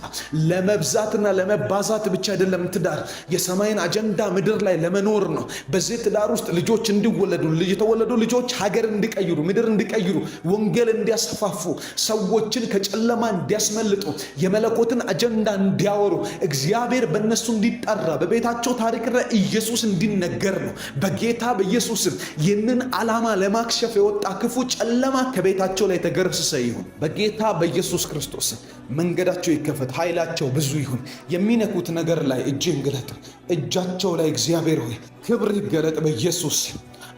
ለመብዛትና ለመባዛት ብቻ አይደለም ትዳር፣ የሰማይን አጀንዳ ምድር ላይ ለመኖር ነው። በዚህ ትዳር ውስጥ ልጆች እንዲወለዱ፣ የተወለዱ ልጆች ሀገር እንዲቀይሩ፣ ምድር እንዲቀይሩ፣ ወንጌል እንዲያስፋፉ፣ ሰዎችን ከጨለማ እንዲያስመልጡ፣ የመለኮትን አጀንዳ እንዲያወሩ፣ እግዚአብሔር በእነሱ እንዲጠራ፣ በቤታቸው ታሪክ ላይ ኢየሱስ እንዲነገር ነው። በጌታ በኢየሱስም ይህንን ዓላማ ለማክሸፍ የወጣ ክፉ ጨለማ ከቤታቸው ላይ ተገረሰሰ ይሁን። በጌታ በኢየሱስ ክርስቶስ መንገዳቸው ይከፈት፣ ኃይላቸው ብዙ ይሁን። የሚነኩት ነገር ላይ እጅን ግለጥ። እጃቸው ላይ እግዚአብሔር ሆይ ክብር ይገለጥ በኢየሱስ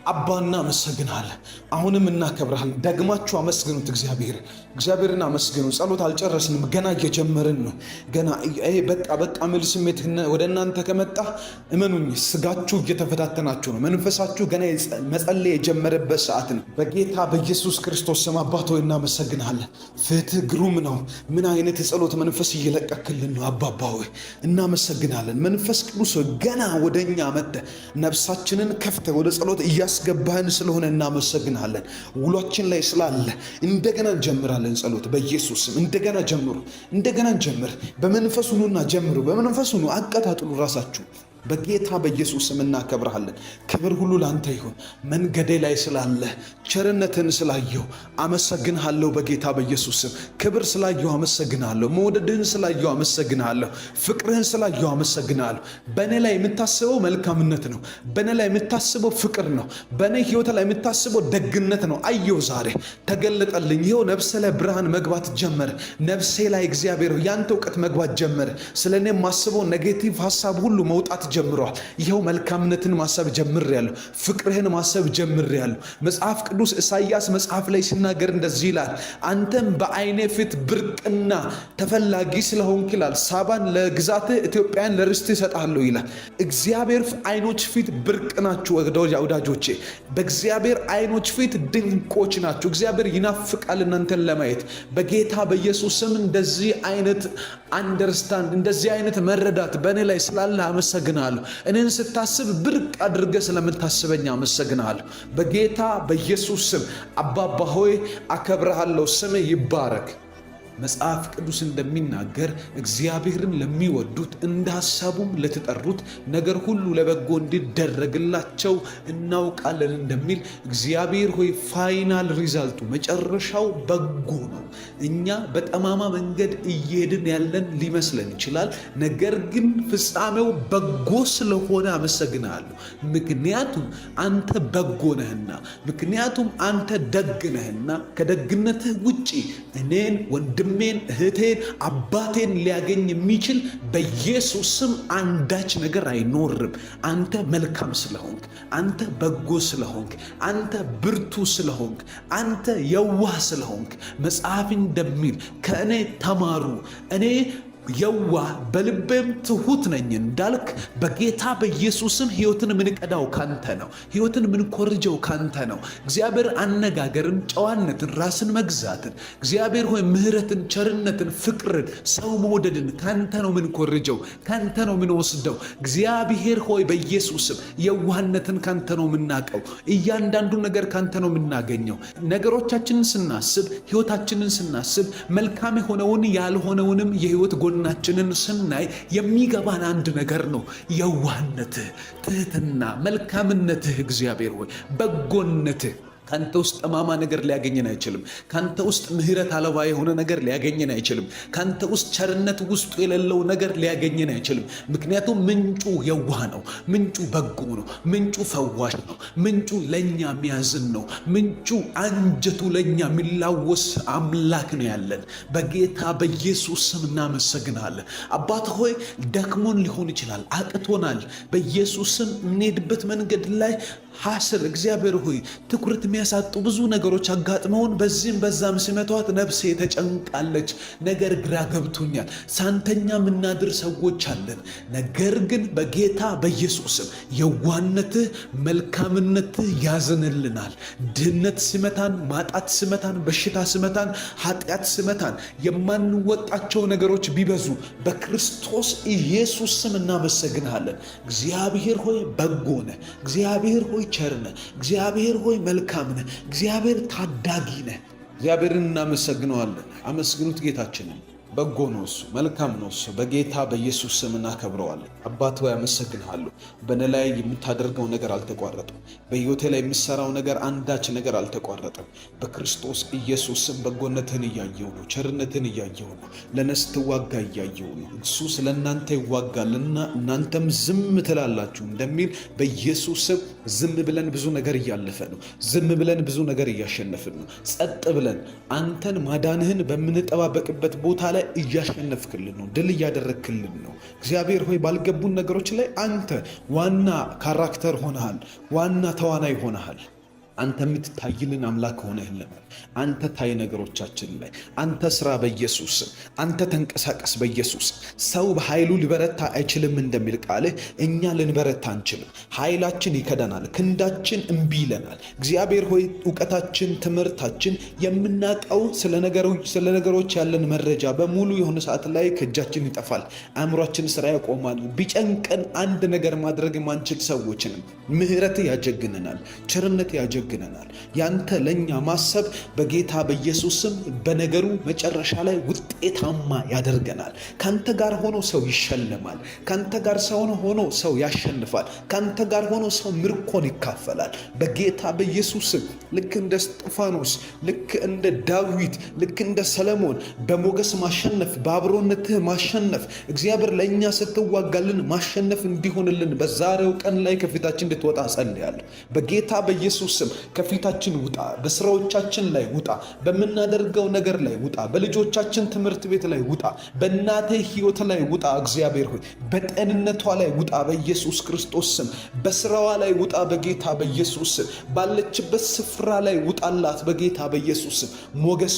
አባ እናመሰግናለን። አሁንም እናከብራለን። ደግማችሁ አመስግኑት። እግዚአብሔርን አመስግኑ። ጸሎት አልጨረስንም፣ ገና እየጀመርን ነው። ገና በቃ ሚል ስሜት ወደ እናንተ ከመጣ እመኑኝ ስጋችሁ እየተፈታተናችሁ ነው። መንፈሳችሁ ገና መጸለይ የጀመረበት ሰዓት ነው። በጌታ በኢየሱስ ክርስቶስ ስም አባት ሆይ እናመሰግናለን። ፍትህ ግሩም ነው። ምን አይነት የጸሎት መንፈስ እየለቀክልን ነው አባባ ሆይ እናመሰግናለን። መንፈስ ቅዱስ ገና ወደኛ መጥተ ነፍሳችንን ከፍተ ወደ ጸሎት ገባህን ስለሆነ እናመሰግናለን። ውሏችን ላይ ስላለ እንደገና እንጀምራለን። ጸሎት በኢየሱስ ስም እንደገና ጀምር። በመንፈስ ሁኑና ጀምሩ። በመንፈስ ሁኑ፣ አቀጣጥሉ ራሳችሁ። በጌታ በኢየሱስ ስም እናከብርሃለን። ክብር ሁሉ ላንተ ይሁን። መንገዴ ላይ ስላለ ቸርነትን ስላየው አመሰግንሃለሁ። በጌታ በኢየሱስ ስም ክብር ስላየው አመሰግንሃለሁ። መውደድህን ስላየው አመሰግንሃለሁ። ፍቅርህን ስላየው አመሰግንሃለሁ። በእኔ ላይ የምታስበው መልካምነት ነው። በእኔ ላይ የምታስበው ፍቅር ነው። በእኔ ህይወት ላይ የምታስበው ደግነት ነው። አየው ዛሬ ተገለጠልኝ። ይኸው ነፍሴ ላይ ብርሃን መግባት ጀመረ። ነፍሴ ላይ እግዚአብሔር ያንተ እውቀት መግባት ጀመረ። ስለ እኔ የማስበው ኔጌቲቭ ሀሳብ ሁሉ መውጣት ጀምሯል። ይኸው መልካምነትን ማሰብ ጀምሬያለሁ። ፍቅርህን ማሰብ ጀምሬያለሁ። መጽሐፍ ቅዱስ ኢሳይያስ መጽሐፍ ላይ ሲናገር እንደዚህ ይላል፣ አንተም በዓይኔ ፊት ብርቅና ተፈላጊ ስለሆንክ ይላል፣ ሳባን ለግዛትህ ኢትዮጵያን ለርስትህ እሰጣለሁ ይላል። እግዚአብሔር ዓይኖች ፊት ብርቅ ናችሁ ወዳጆቼ። በእግዚአብሔር ዓይኖች ፊት ድንቆች ናችሁ። እግዚአብሔር ይናፍቃል እናንተን ለማየት። በጌታ በኢየሱስ ስም እንደዚህ አይነት አንደርስታንድ እንደዚህ አይነት መረዳት በእኔ ላይ ስላለ አመሰግናለሁ። እኔን ስታስብ ብርቅ አድርገህ ስለምታስበኝ አመሰግናለሁ። በጌታ በኢየሱስ ስም አባባ ሆይ አከብረሃለሁ። ስምህ ይባረክ። መጽሐፍ ቅዱስ እንደሚናገር እግዚአብሔርን ለሚወዱት እንደ ሐሳቡም ለተጠሩት ነገር ሁሉ ለበጎ እንዲደረግላቸው እናውቃለን እንደሚል እግዚአብሔር ሆይ ፋይናል ሪዛልቱ መጨረሻው በጎ ነው። እኛ በጠማማ መንገድ እየሄድን ያለን ሊመስለን ይችላል። ነገር ግን ፍጻሜው በጎ ስለሆነ አመሰግናለሁ። ምክንያቱም አንተ በጎ ነህና፣ ምክንያቱም አንተ ደግ ነህና። ከደግነትህ ውጪ እኔን ወንድሜን እህቴን አባቴን ሊያገኝ የሚችል በኢየሱስ ስም አንዳች ነገር አይኖርም። አንተ መልካም ስለሆንክ፣ አንተ በጎ ስለሆንክ፣ አንተ ብርቱ ስለሆንክ፣ አንተ የዋህ ስለሆንክ መጽሐፍ እንደሚል ከእኔ ተማሩ እኔ የዋህ በልቤም ትሁት ነኝ እንዳልክ በጌታ በኢየሱስም ሕይወትን ምንቀዳው ካንተ ነው። ሕይወትን ምንኮርጀው ካንተ ነው። እግዚአብሔር አነጋገርን፣ ጨዋነትን፣ ራስን መግዛትን፣ እግዚአብሔር ሆይ ምሕረትን፣ ቸርነትን፣ ፍቅርን፣ ሰው መውደድን ካንተ ነው ምንኮርጀው፣ ካንተ ነው ምንወስደው። እግዚአብሔር ሆይ በኢየሱስም የዋህነትን ካንተ ነው ምናቀው። እያንዳንዱ ነገር ካንተ ነው ምናገኘው። ነገሮቻችንን ስናስብ፣ ሕይወታችንን ስናስብ መልካም የሆነውን ያልሆነውንም የሕይወት ናችንን ስናይ የሚገባን አንድ ነገር ነው። የዋህነትህ፣ ትህትና፣ መልካምነትህ እግዚአብሔር ሆይ በጎነትህ ካንተ ውስጥ ጠማማ ነገር ሊያገኘን አይችልም። ካንተ ውስጥ ምሕረት አልባ የሆነ ነገር ሊያገኘን አይችልም። ካንተ ውስጥ ቸርነት ውስጡ የሌለው ነገር ሊያገኘን አይችልም። ምክንያቱም ምንጩ የዋህ ነው። ምንጩ በጎ ነው። ምንጩ ፈዋሽ ነው። ምንጩ ለኛ የሚያዝን ነው። ምንጩ አንጀቱ ለኛ የሚላወስ አምላክ ነው ያለን። በጌታ በኢየሱስ ስም እናመሰግናለን። አባት ሆይ ደክሞን ሊሆን ይችላል፣ አቅቶናል። በኢየሱስ ስም የምንሄድበት መንገድ ላይ ሐስር እግዚአብሔር ሆይ ትኩረት የሚያሳጡ ብዙ ነገሮች አጋጥመውን በዚህም በዛም ሲመቷት ነፍሴ ተጨንቃለች። ነገር ግራ ገብቶኛል። ሳንተኛ የምናድር ሰዎች አለን። ነገር ግን በጌታ በኢየሱስም የዋህነትህ፣ መልካምነትህ ያዝንልናል። ድህነት ሲመታን፣ ማጣት ሲመታን፣ በሽታ ሲመታን፣ ኃጢአት ሲመታን፣ የማንወጣቸው ነገሮች ቢበዙ በክርስቶስ ኢየሱስ ስም እናመሰግንሃለን። እግዚአብሔር ሆይ በጎ ነህ። እግዚአብሔር ሆይ ቸር ነህ። እግዚአብሔር ሆይ መልካም ነህ። እግዚአብሔር ታዳጊ ነህ። እግዚአብሔርን እናመሰግነዋለን። አመስግኑት ጌታችንን። በጎ ነው እሱ፣ መልካም ነው እሱ። በጌታ በኢየሱስ ስም እናከብረዋለን። አባት ሆይ አመሰግንሃለሁ። በእኔ ላይ የምታደርገው ነገር አልተቋረጠም። በሕይወቴ ላይ የምሰራው ነገር አንዳች ነገር አልተቋረጠም። በክርስቶስ ኢየሱስ ስም በጎነትህን እያየው ነው። ቸርነትህን እያየው ነው። ለነስ ትዋጋ እያየው ነው። እሱ ስለ እናንተ ይዋጋልና እናንተም ዝም ትላላችሁ እንደሚል በኢየሱስ ስም ዝም ብለን ብዙ ነገር እያለፈ ነው። ዝም ብለን ብዙ ነገር እያሸነፍን ነው። ጸጥ ብለን አንተን ማዳንህን በምንጠባበቅበት ቦታ ላይ እያሸነፍክልን ነው። ድል እያደረግክልን ነው። እግዚአብሔር ሆይ ባልገቡን ነገሮች ላይ አንተ ዋና ካራክተር ሆነሃል። ዋና ተዋናይ ሆነሃል። አንተ የምትታይልን አምላክ ሆነህልናል። አንተ ታይ ነገሮቻችን ላይ አንተ ስራ በኢየሱስ። አንተ ተንቀሳቀስ በኢየሱስ። ሰው በኃይሉ ሊበረታ አይችልም እንደሚል ቃልህ እኛ ልንበረታ አንችልም። ኃይላችን ይከዳናል፣ ክንዳችን እምቢ ይለናል። እግዚአብሔር ሆይ እውቀታችን፣ ትምህርታችን፣ የምናውቀው ስለ ነገሮች ያለን መረጃ በሙሉ የሆነ ሰዓት ላይ ከእጃችን ይጠፋል። አእምሯችን ስራ ያቆማል። ቢጨንቀን አንድ ነገር ማድረግ የማንችል ሰዎችንም ምሕረት ያጀግነናል፣ ቸርነት ያጀግነናል። ያንተ ለኛ ማሰብ በጌታ በኢየሱስም በነገሩ መጨረሻ ላይ ውጤታማ ያደርገናል። ካንተ ጋር ሆኖ ሰው ይሸለማል። ካንተ ጋር ሆኖ ሰው ያሸንፋል። ካንተ ጋር ሆኖ ሰው ምርኮን ይካፈላል። በጌታ በኢየሱስም ልክ እንደ እስጢፋኖስ፣ ልክ እንደ ዳዊት፣ ልክ እንደ ሰለሞን በሞገስ ማሸነፍ፣ በአብሮነትህ ማሸነፍ፣ እግዚአብሔር ለእኛ ስትዋጋልን ማሸነፍ እንዲሆንልን በዛሬው ቀን ላይ ከፊታችን እንድትወጣ ጸልያለሁ። በጌታ በኢየሱስም ከፊታችን ውጣ፣ በስራዎቻችን ላይ ውጣ፣ በምናደርገው ነገር ላይ ውጣ፣ በልጆቻችን ትምህርት ቤት ላይ ውጣ፣ በእናቴ ህይወት ላይ ውጣ። እግዚአብሔር ሆይ በጤንነቷ ላይ ውጣ በኢየሱስ ክርስቶስ ስም። በስራዋ ላይ ውጣ በጌታ በኢየሱስ ስም። ባለችበት ስፍራ ላይ ውጣላት በጌታ በኢየሱስ ስም። ሞገስ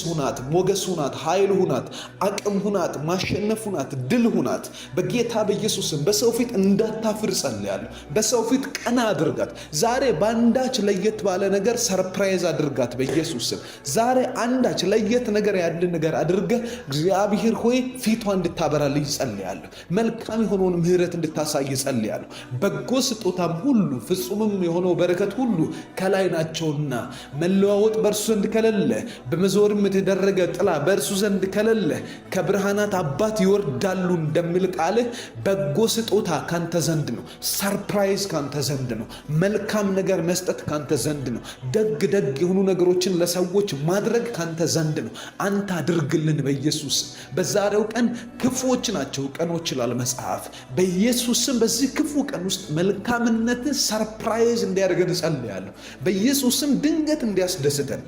ሁናት፣ ኃይል ሁናት፣ አቅም ሁናት፣ ማሸነፍ ሁናት፣ ድል ሁናት በጌታ በኢየሱስ ስም። በሰው ፊት እንዳታፍር ጸልያለሁ። በሰው ፊት ቀና አድርጋት። ዛሬ በአንዳች ለየት ባለ ነገር ሰርፕራይዝ አድርጋት በኢየሱስ ስም። ዛሬ አንዳች ለየት ነገር ያለ ነገር አድርገህ እግዚአብሔር ሆይ ፊቷ እንድታበራልኝ ጸልያለሁ። መልካም የሆነውን ምህረት እንድታሳይ ጸልያለሁ። በጎ ስጦታም ሁሉ ፍጹምም የሆነው በረከት ሁሉ ከላይ ናቸውና መለዋወጥ በእርሱ ዘንድ ከሌለ፣ በመዞርም የተደረገ ጥላ በእርሱ ዘንድ ከሌለ ከብርሃናት አባት ይወርዳሉ እንደሚል ቃልህ በጎ ስጦታ ካንተ ዘንድ ነው። ሰርፕራይዝ ካንተ ዘንድ ነው። መልካም ነገር መስጠት ካንተ ዘንድ ነው። ደግ የሆኑ ነገሮችን ለሰዎች ማድረግ ካንተ ዘንድ ነው። አንተ አድርግልን በኢየሱስ። በዛሬው ቀን ክፉዎች ናቸው ቀኖች ይላል መጽሐፍ። በኢየሱስም በዚህ ክፉ ቀን ውስጥ መልካምነት ሰርፕራይዝ እንዲያደርገን ጸልያለሁ። በኢየሱስም ድንገት እንዲያስደስተን፣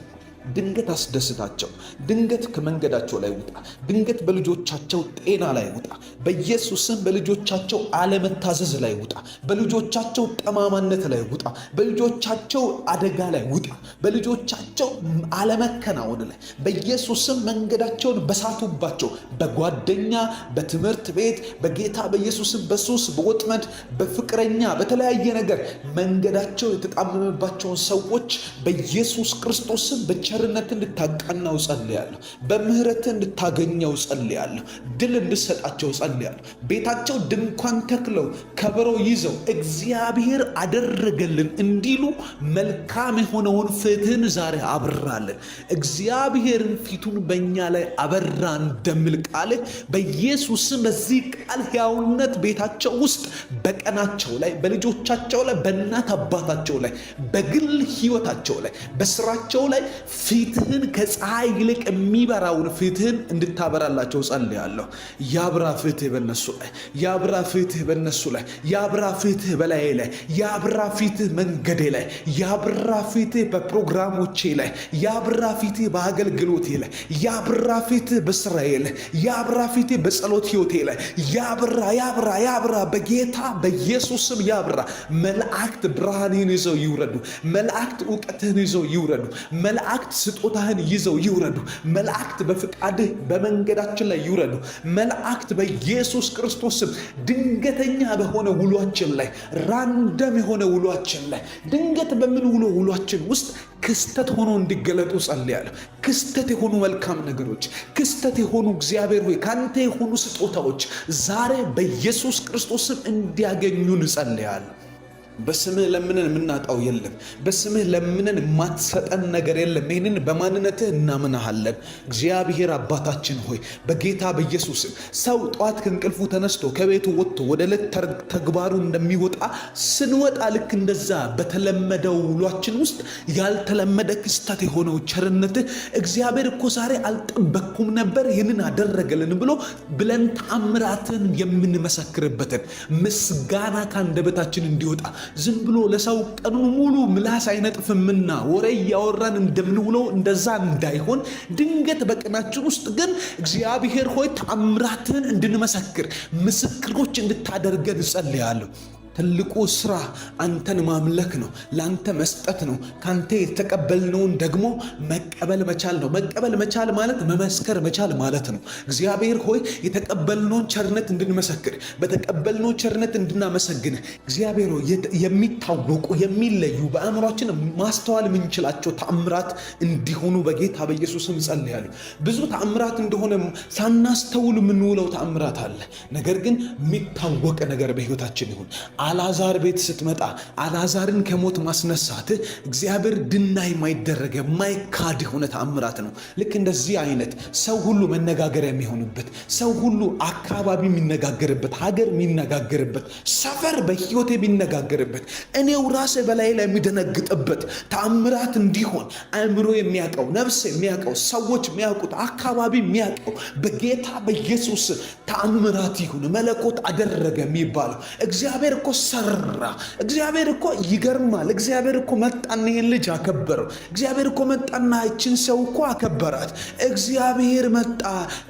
ድንገት አስደስታቸው። ድንገት ከመንገዳቸው ላይ ውጣ። ድንገት በልጆቻቸው ጤና ላይ ውጣ። በኢየሱስም በልጆቻቸው አለመታዘዝ ላይ ውጣ። በልጆቻቸው ጠማማነት ላይ ውጣ። በልጆቻቸው አደጋ ላይ ውጣ። በልጆቻቸው አለመከናወን ላይ በኢየሱስም መንገዳቸውን በሳቱባቸው በጓደኛ፣ በትምህርት ቤት፣ በጌታ በኢየሱስም በሱስ፣ በወጥመድ፣ በፍቅረኛ፣ በተለያየ ነገር መንገዳቸው የተጣመመባቸውን ሰዎች በኢየሱስ ክርስቶስም ቸርነት እንድታቃናው ጸልያለሁ። በምህረት እንድታገኘው ጸልያለሁ። ድል እንድሰጣቸው ጸልያለሁ። ቤታቸው ድንኳን ተክለው ከበሮ ይዘው እግዚአብሔር አደረገልን እንዲሉ መልካም የሆነውን ፍትህን ዛሬ አብራለን። እግዚአብሔርን ፊቱን በእኛ ላይ አበራ እንደሚል ቃልህ በኢየሱስም በዚህ ቃል ሕያውነት ቤታቸው ውስጥ በቀናቸው ላይ፣ በልጆቻቸው ላይ፣ በእናት አባታቸው ላይ፣ በግል ህይወታቸው ላይ፣ በስራቸው ላይ ፊትህን ከፀሐይ ይልቅ የሚበራውን ፊትህን እንድታበራላቸው ጸልያለሁ። ያብራ ፊትህ በነሱ ላይ፣ ያብራ ፊትህ በነሱ ላይ፣ ያብራ ፊትህ በላዬ ላይ፣ ያብራ ፊትህ መንገዴ ላይ፣ ያብራ ፊትህ በፕሮግራሞቼ ላይ፣ ያብራ ፊትህ በአገልግሎቴ ላይ፣ ያብራ ፊትህ በስራዬ ላይ፣ ያብራ ፊትህ በጸሎት ህይወቴ ላይ፣ ያብራ በጌታ በኢየሱስም ያብራ። መላእክት ብርሃንህን ይዘው ይውረዱ። መላእክት ዕውቀትህን ይዘው ይውረዱ። መላእክት ስጦታህን ይዘው ይውረዱ። መላእክት በፍቃድህ በመንገዳችን ላይ ይውረዱ። መላእክት በኢየሱስ ክርስቶስም ድንገተኛ በሆነ ውሏችን ላይ፣ ራንደም የሆነ ውሏችን ላይ፣ ድንገት በምን ውሏችን ውስጥ ክስተት ሆኖ እንዲገለጡ ጸልያለሁ። ክስተት የሆኑ መልካም ነገሮች፣ ክስተት የሆኑ እግዚአብሔር ሆይ ካንተ የሆኑ ስጦታዎች ዛሬ በኢየሱስ ክርስቶስም እንዲያገኙን ጸልያለሁ። በስምህ ለምነን የምናጣው የለም። በስምህ ለምነን የማትሰጠን ነገር የለም። ይህንን በማንነትህ እናምናሃለን። እግዚአብሔር አባታችን ሆይ በጌታ በኢየሱስ ሰው ጠዋት ከእንቅልፉ ተነስቶ ከቤቱ ወጥቶ ወደ ዕለት ተግባሩ እንደሚወጣ ስንወጣ ልክ እንደዛ በተለመደው ውሏችን ውስጥ ያልተለመደ ክስተት የሆነው ቸርነትህ እግዚአብሔር እኮ ዛሬ አልጠበቅኩም ነበር ይህንን አደረገልን ብለን ተአምራትን የምንመሰክርበትን ምስጋና ከአንደበታችን እንዲወጣ ዝም ብሎ ለሰው ቀኑን ሙሉ ምላስ አይነጥፍምና ወሬ እያወራን እንደምንውለው እንደዛ እንዳይሆን ድንገት በቀናችን ውስጥ ግን እግዚአብሔር ሆይ ተአምራትን እንድንመሰክር ምስክሮች እንድታደርገን ጸልያለሁ። ትልቁ ስራ አንተን ማምለክ ነው፣ ላንተ መስጠት ነው። ካንተ የተቀበልነውን ደግሞ መቀበል መቻል ነው። መቀበል መቻል ማለት መመስከር መቻል ማለት ነው። እግዚአብሔር ሆይ የተቀበልነውን ቸርነት እንድንመሰክር፣ በተቀበልነው ቸርነት እንድናመሰግን እግዚአብሔር ሆይ የሚታወቁ የሚለዩ በአእምሯችን ማስተዋል የምንችላቸው ተአምራት እንዲሆኑ በጌታ በኢየሱስም ጸልያለሁ። ብዙ ተአምራት እንደሆነ ሳናስተውል የምንውለው ተአምራት አለ። ነገር ግን የሚታወቅ ነገር በሕይወታችን ይሁን። አልዓዛር ቤት ስትመጣ አልዓዛርን ከሞት ማስነሳት እግዚአብሔር ድና የማይደረግ የማይካድ የሆነ ተአምራት ነው። ልክ እንደዚህ አይነት ሰው ሁሉ መነጋገር የሚሆንበት፣ ሰው ሁሉ አካባቢ የሚነጋገርበት፣ ሀገር የሚነጋገርበት፣ ሰፈር በሕይወት የሚነጋገርበት፣ እኔው ራሴ በላይ ላይ የሚደነግጥበት ተአምራት እንዲሆን አእምሮ የሚያውቀው፣ ነፍስ የሚያውቀው፣ ሰዎች የሚያውቁት፣ አካባቢ የሚያውቀው በጌታ በኢየሱስ ተአምራት ይሁን። መለኮት አደረገ የሚባለው እግዚአብሔር እኮ ሰራ። እግዚአብሔር እኮ ይገርማል። እግዚአብሔር እኮ መጣና ይሄን ልጅ አከበረው። እግዚአብሔር እኮ መጣና እችን ሰው እኮ አከበራት። እግዚአብሔር መጣ፣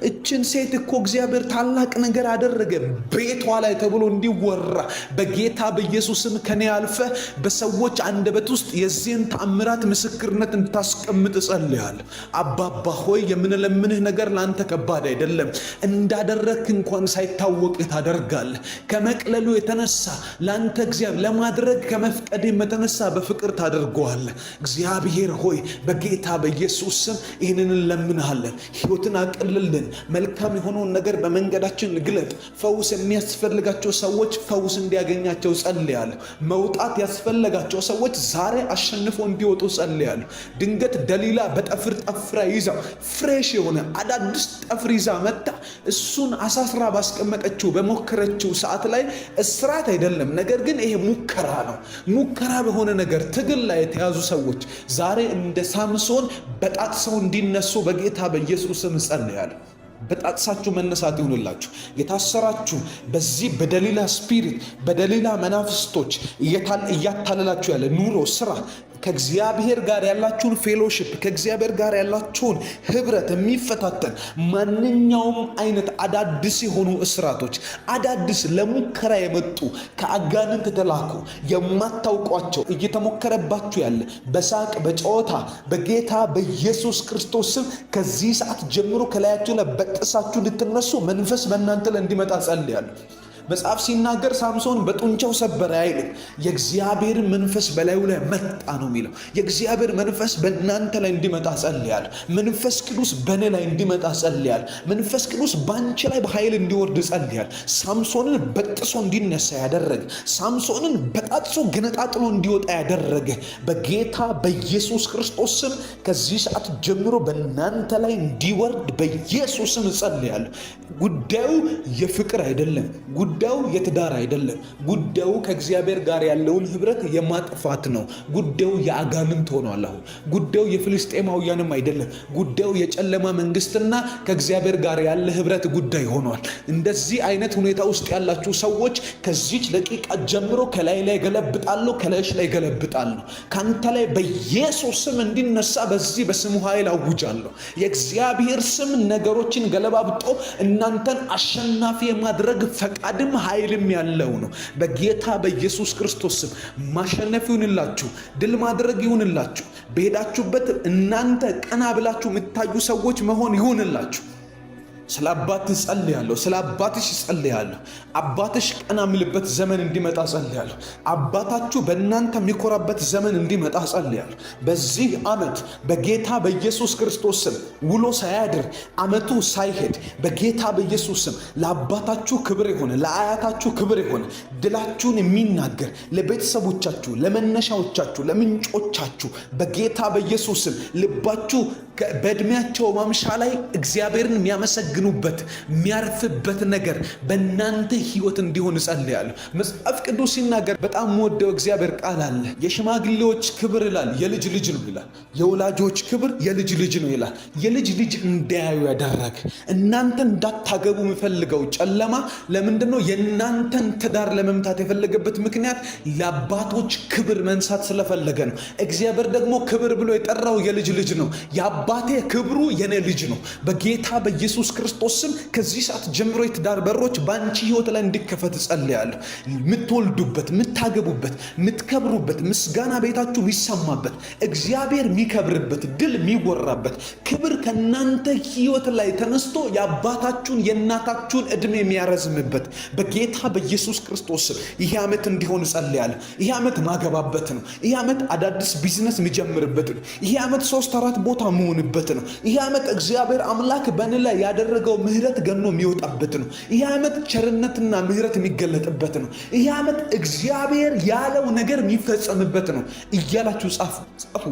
እችን ሴት እኮ እግዚአብሔር ታላቅ ነገር አደረገ ቤቷ ላይ ተብሎ እንዲወራ በጌታ በኢየሱስም ከኔ አልፈ በሰዎች አንደበት ውስጥ የዚህን ተአምራት ምስክርነት እንድታስቀምጥ ጸልያለሁ። አባባ ሆይ የምንለምንህ ነገር ለአንተ ከባድ አይደለም። እንዳደረግክ እንኳን ሳይታወቅህ ታደርጋለህ። ከመቅለሉ የተነሳ ለአንተ እግዚአብሔር ለማድረግ ከመፍቀድ የተነሳ በፍቅር ታደርገዋለህ። እግዚአብሔር ሆይ በጌታ በኢየሱስ ስም ይህንን እንለምንሃለን። ሕይወትን አቅልልን። መልካም የሆነውን ነገር በመንገዳችን ግለጥ። ፈውስ የሚያስፈልጋቸው ሰዎች ፈውስ እንዲያገኛቸው ጸልያለሁ። መውጣት ያስፈልጋቸው ሰዎች ዛሬ አሸንፈው እንዲወጡ ጸልያለሁ። ድንገት ደሊላ በጠፍር ጠፍራ ይዛ ፍሬሽ የሆነ አዳዲስ ጠፍር ይዛ መጣ። እሱን አሳስራ ባስቀመጠችው በሞከረችው ሰዓት ላይ እስራት አይደለም፣ ነገር ግን ይሄ ሙከራ ነው። ሙከራ በሆነ ነገር ትግል ላይ የተያዙ ሰዎች ዛሬ እንደ ሳምሶን በጣጥሰው እንዲነሱ በጌታ በኢየሱስ ስም ጸልያለሁ። በጣጥሳችሁ መነሳት ይሁንላችሁ። የታሰራችሁ በዚህ በደሊላ ስፒሪት በደሊላ መናፍስቶች እያታለላችሁ ያለ ኑሮ፣ ስራ፣ ከእግዚአብሔር ጋር ያላችሁን ፌሎሺፕ ከእግዚአብሔር ጋር ያላችሁን ህብረት የሚፈታተን ማንኛውም አይነት አዳዲስ የሆኑ እስራቶች፣ አዳዲስ ለሙከራ የመጡ ከአጋንንት ተላኩ የማታውቋቸው እየተሞከረባችሁ ያለ በሳቅ በጨዋታ በጌታ በኢየሱስ ክርስቶስ ስም ከዚህ ሰዓት ጀምሮ ከላያችሁ ላይ በጥሳችሁ እንድትነሱ መንፈስ በእናንተ ላይ እንዲመጣ ጸልያለሁ። መጽሐፍ ሲናገር ሳምሶን በጡንቻው ሰበረ አይልም። የእግዚአብሔር መንፈስ በላዩ ላይ መጣ ነው የሚለው። የእግዚአብሔር መንፈስ በእናንተ ላይ እንዲመጣ ጸልያለሁ። መንፈስ ቅዱስ በእኔ ላይ እንዲመጣ ጸልያለሁ። መንፈስ ቅዱስ በአንቺ ላይ በኃይል እንዲወርድ ጸልያለሁ። ሳምሶንን በጥሶ እንዲነሳ ያደረገ፣ ሳምሶንን በጣጥሶ ገነጣጥሎ እንዲወጣ ያደረገ በጌታ በኢየሱስ ክርስቶስ ስም ከዚህ ሰዓት ጀምሮ በእናንተ ላይ እንዲወርድ በኢየሱስ ስም ጸልያለሁ። ጉዳዩ የፍቅር አይደለም። ጉዳዩ የትዳር አይደለም። ጉዳዩ ከእግዚአብሔር ጋር ያለውን ህብረት የማጥፋት ነው። ጉዳዩ የአጋንንት ሆኗል። አሁን ጉዳዩ የፍልስጤማውያንም አይደለም። ጉዳዩ የጨለማ መንግስትና ከእግዚአብሔር ጋር ያለ ህብረት ጉዳይ ሆኗል። እንደዚህ አይነት ሁኔታ ውስጥ ያላችሁ ሰዎች ከዚች ደቂቃ ጀምሮ ከላይ ላይ ገለብጣለሁ፣ ከላይሽ ላይ ገለብጣለሁ። ካንተ ላይ በኢየሱስ ስም እንዲነሳ በዚህ በስሙ ኃይል አውጃለሁ። የእግዚአብሔር ስም ነገሮችን ገለባብጦ እናንተን አሸናፊ የማድረግ ፈቃድም ኃይልም ያለው ነው። በጌታ በኢየሱስ ክርስቶስ ስም ማሸነፍ ይሁንላችሁ፣ ድል ማድረግ ይሁንላችሁ። በሄዳችሁበት እናንተ ቀና ብላችሁ የምታዩ ሰዎች መሆን ይሁንላችሁ። ስለ አባትህ ጸልያለሁ። ስለ አባትሽ ጸልያለሁ። አባትሽ ቀና የሚልበት ዘመን እንዲመጣ ጸልያለሁ። አባታችሁ በእናንተ የሚኮራበት ዘመን እንዲመጣ ጸልያለሁ። በዚህ ዓመት በጌታ በኢየሱስ ክርስቶስ ስም ውሎ ሳያድር ዓመቱ ሳይሄድ በጌታ በኢየሱስ ስም ለአባታችሁ ክብር የሆነ ለአያታችሁ ክብር የሆነ ድላችሁን የሚናገር ለቤተሰቦቻችሁ፣ ለመነሻዎቻችሁ፣ ለምንጮቻችሁ በጌታ በኢየሱስ ስም ልባችሁ በዕድሜያቸው ማምሻ ላይ እግዚአብሔርን የሚያመሰግኑበት የሚያርፍበት ነገር በእናንተ ህይወት እንዲሆን እጸልያለሁ። መጽሐፍ ቅዱስ ሲናገር በጣም ወደው እግዚአብሔር ቃል አለ። የሽማግሌዎች ክብር ይላል የልጅ ልጅ ነው ይላል። የወላጆች ክብር የልጅ ልጅ ነው ይላል። የልጅ ልጅ እንዳያዩ ያደረገ እናንተ እንዳታገቡ የሚፈልገው ጨለማ ለምንድን ነው? የእናንተን ትዳር ለመምታት የፈለገበት ምክንያት ለአባቶች ክብር መንሳት ስለፈለገ ነው። እግዚአብሔር ደግሞ ክብር ብሎ የጠራው የልጅ ልጅ ነው። የአባቴ ክብሩ የኔ ልጅ ነው። በጌታ በኢየሱስ ክርስቶስ ስም ከዚህ ሰዓት ጀምሮ የትዳር በሮች በአንቺ ህይወት ላይ እንዲከፈት ጸልያለሁ። የምትወልዱበት፣ የምታገቡበት፣ የምትከብሩበት፣ ምስጋና ቤታችሁ የሚሰማበት፣ እግዚአብሔር የሚከብርበት፣ ድል የሚወራበት ክብር ከእናንተ ህይወት ላይ ተነስቶ የአባታችሁን የእናታችሁን ዕድሜ የሚያረዝምበት በጌታ በኢየሱስ ክርስቶስ ስም ይህ ዓመት እንዲሆን ጸልያለሁ። ይህ ዓመት ማገባበት ነው። ይህ ዓመት አዳዲስ ቢዝነስ የሚጀምርበት ነው። ይህ ዓመት 3-4 ቦታ መሆንበት ነው። ይህ ዓመት እግዚአብሔር አምላክ በእኔ ላይ ያደረገው ምህረት ገኖ የሚወጣበት ነው። ይህ ዓመት ቸርነትና ምህረት የሚገለጥበት ነው። ይህ ዓመት እግዚአብሔር ያለው ነገር የሚፈጸምበት ነው እያላችሁ ጻፉ።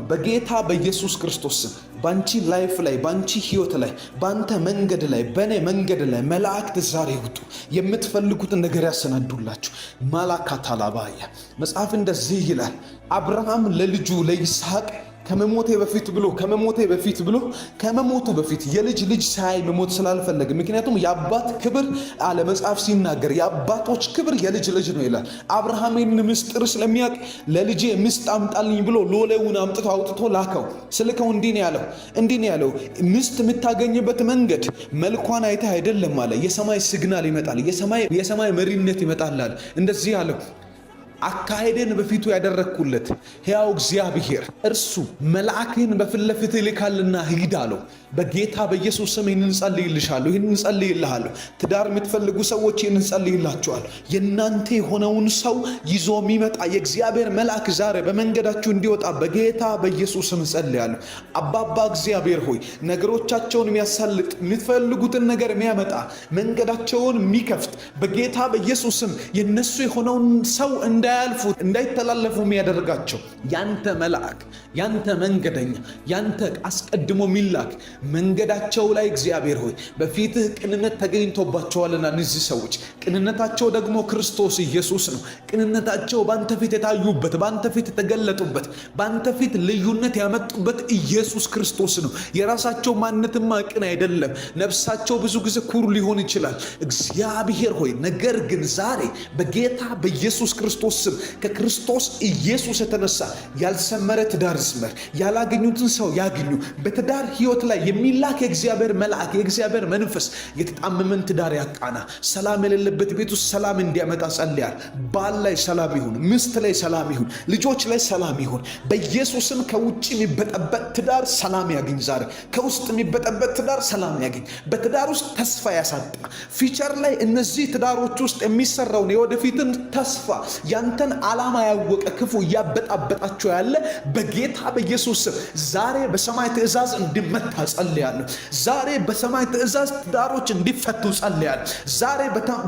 በጌታ በኢየሱስ ክርስቶስ ስም ባንቺ ላይፍ ላይ፣ ባንቺ ህይወት ላይ፣ ባንተ መንገድ ላይ፣ በእኔ መንገድ ላይ መላእክት ዛሬ ይውጡ። የምትፈልጉትን ነገር ያሰናዱላችሁ። ማላካታላባያ መጽሐፍ እንደዚህ ይላል። አብርሃም ለልጁ ለይስሐቅ ከመሞቴ በፊት ብሎ ከመሞቱ በፊት የልጅ ልጅ ሳይ መሞት ስላልፈለገ፣ ምክንያቱም የአባት ክብር አለ መጽሐፍ ሲናገር የአባቶች ክብር የልጅ ልጅ ነው ይላል። አብርሃምን ምስጢር ስለሚያውቅ ለልጄ ምስት አምጣልኝ ብሎ ሎሌውን አውጥቶ ላከው። ስልከው እንዲህ ነው ያለው ምስት የምታገኝበት መንገድ መልኳን አይተህ አይደለም አለ። የሰማይ ሲግናል ይመጣል፣ የሰማይ መሪነት ይመጣል። እንደዚህ ያለው አካሄደን በፊቱ ያደረግኩለት ሕያው እግዚአብሔር እርሱ መልአክህን በፊት ለፊት ይልካልና ሂድ አለው። በጌታ በኢየሱስ ስም ይህንን ጸልይልሻለሁ፣ ይህንን ጸልይልሃለሁ። ትዳር የምትፈልጉ ሰዎች ይህንን ጸልይላችኋለሁ። የእናንተ የሆነውን ሰው ይዞ የሚመጣ የእግዚአብሔር መልአክ ዛሬ በመንገዳችሁ እንዲወጣ በጌታ በኢየሱስ ስም ጸልያለሁ። አባባ እግዚአብሔር ሆይ ነገሮቻቸውን የሚያሳልጥ የምትፈልጉትን ነገር የሚያመጣ መንገዳቸውን የሚከፍት በጌታ በኢየሱስ ስም የነሱ የሆነውን ሰው እንዳያልፉ እንዳይተላለፉ የሚያደርጋቸው ያንተ መልአክ፣ ያንተ መንገደኛ፣ ያንተ አስቀድሞ ሚላክ መንገዳቸው ላይ እግዚአብሔር ሆይ በፊትህ ቅንነት ተገኝቶባቸዋልና እነዚህ ሰዎች ቅንነታቸው ደግሞ ክርስቶስ ኢየሱስ ነው። ቅንነታቸው ባንተ ፊት የታዩበት፣ ባንተ ፊት የተገለጡበት፣ ባንተ ፊት ልዩነት ያመጡበት ኢየሱስ ክርስቶስ ነው። የራሳቸው ማንነትማ ቅን አይደለም። ነፍሳቸው ብዙ ጊዜ ኩሩ ሊሆን ይችላል እግዚአብሔር ሆይ ነገር ግን ዛሬ በጌታ በኢየሱስ ክርስቶስ ስም ከክርስቶስ ኢየሱስ የተነሳ ያልሰመረ ትዳር ይስመር፣ ያላገኙትን ሰው ያግኙ። በትዳር ህይወት ላይ የሚላክ የእግዚአብሔር መልአክ የእግዚአብሔር መንፈስ የተጣመመን ትዳር ያቃና፣ ሰላም የሌለበት ቤት ውስጥ ሰላም እንዲያመጣ ጸልያል። ባል ላይ ሰላም ይሁን፣ ሚስት ላይ ሰላም ይሁን፣ ልጆች ላይ ሰላም ይሁን። በኢየሱስም ከውጭ የሚበጠበጥ ትዳር ሰላም ያግኝ። ዛሬ ከውስጥ የሚበጠበጥ ትዳር ሰላም ያግኝ። በትዳር ውስጥ ተስፋ ያሳጣ ፊቸር ላይ እነዚህ ትዳሮች ውስጥ የሚሰራውን የወደፊትን ተስፋ ያንተን ዓላማ ያወቀ ክፉ እያበጣበጣቸው ያለ በጌታ በኢየሱስ ስም ዛሬ በሰማይ ትእዛዝ እንዲመታ ጸልያለሁ። ዛሬ በሰማይ ትእዛዝ ትዳሮች እንዲፈቱ ጸልያለሁ። ዛሬ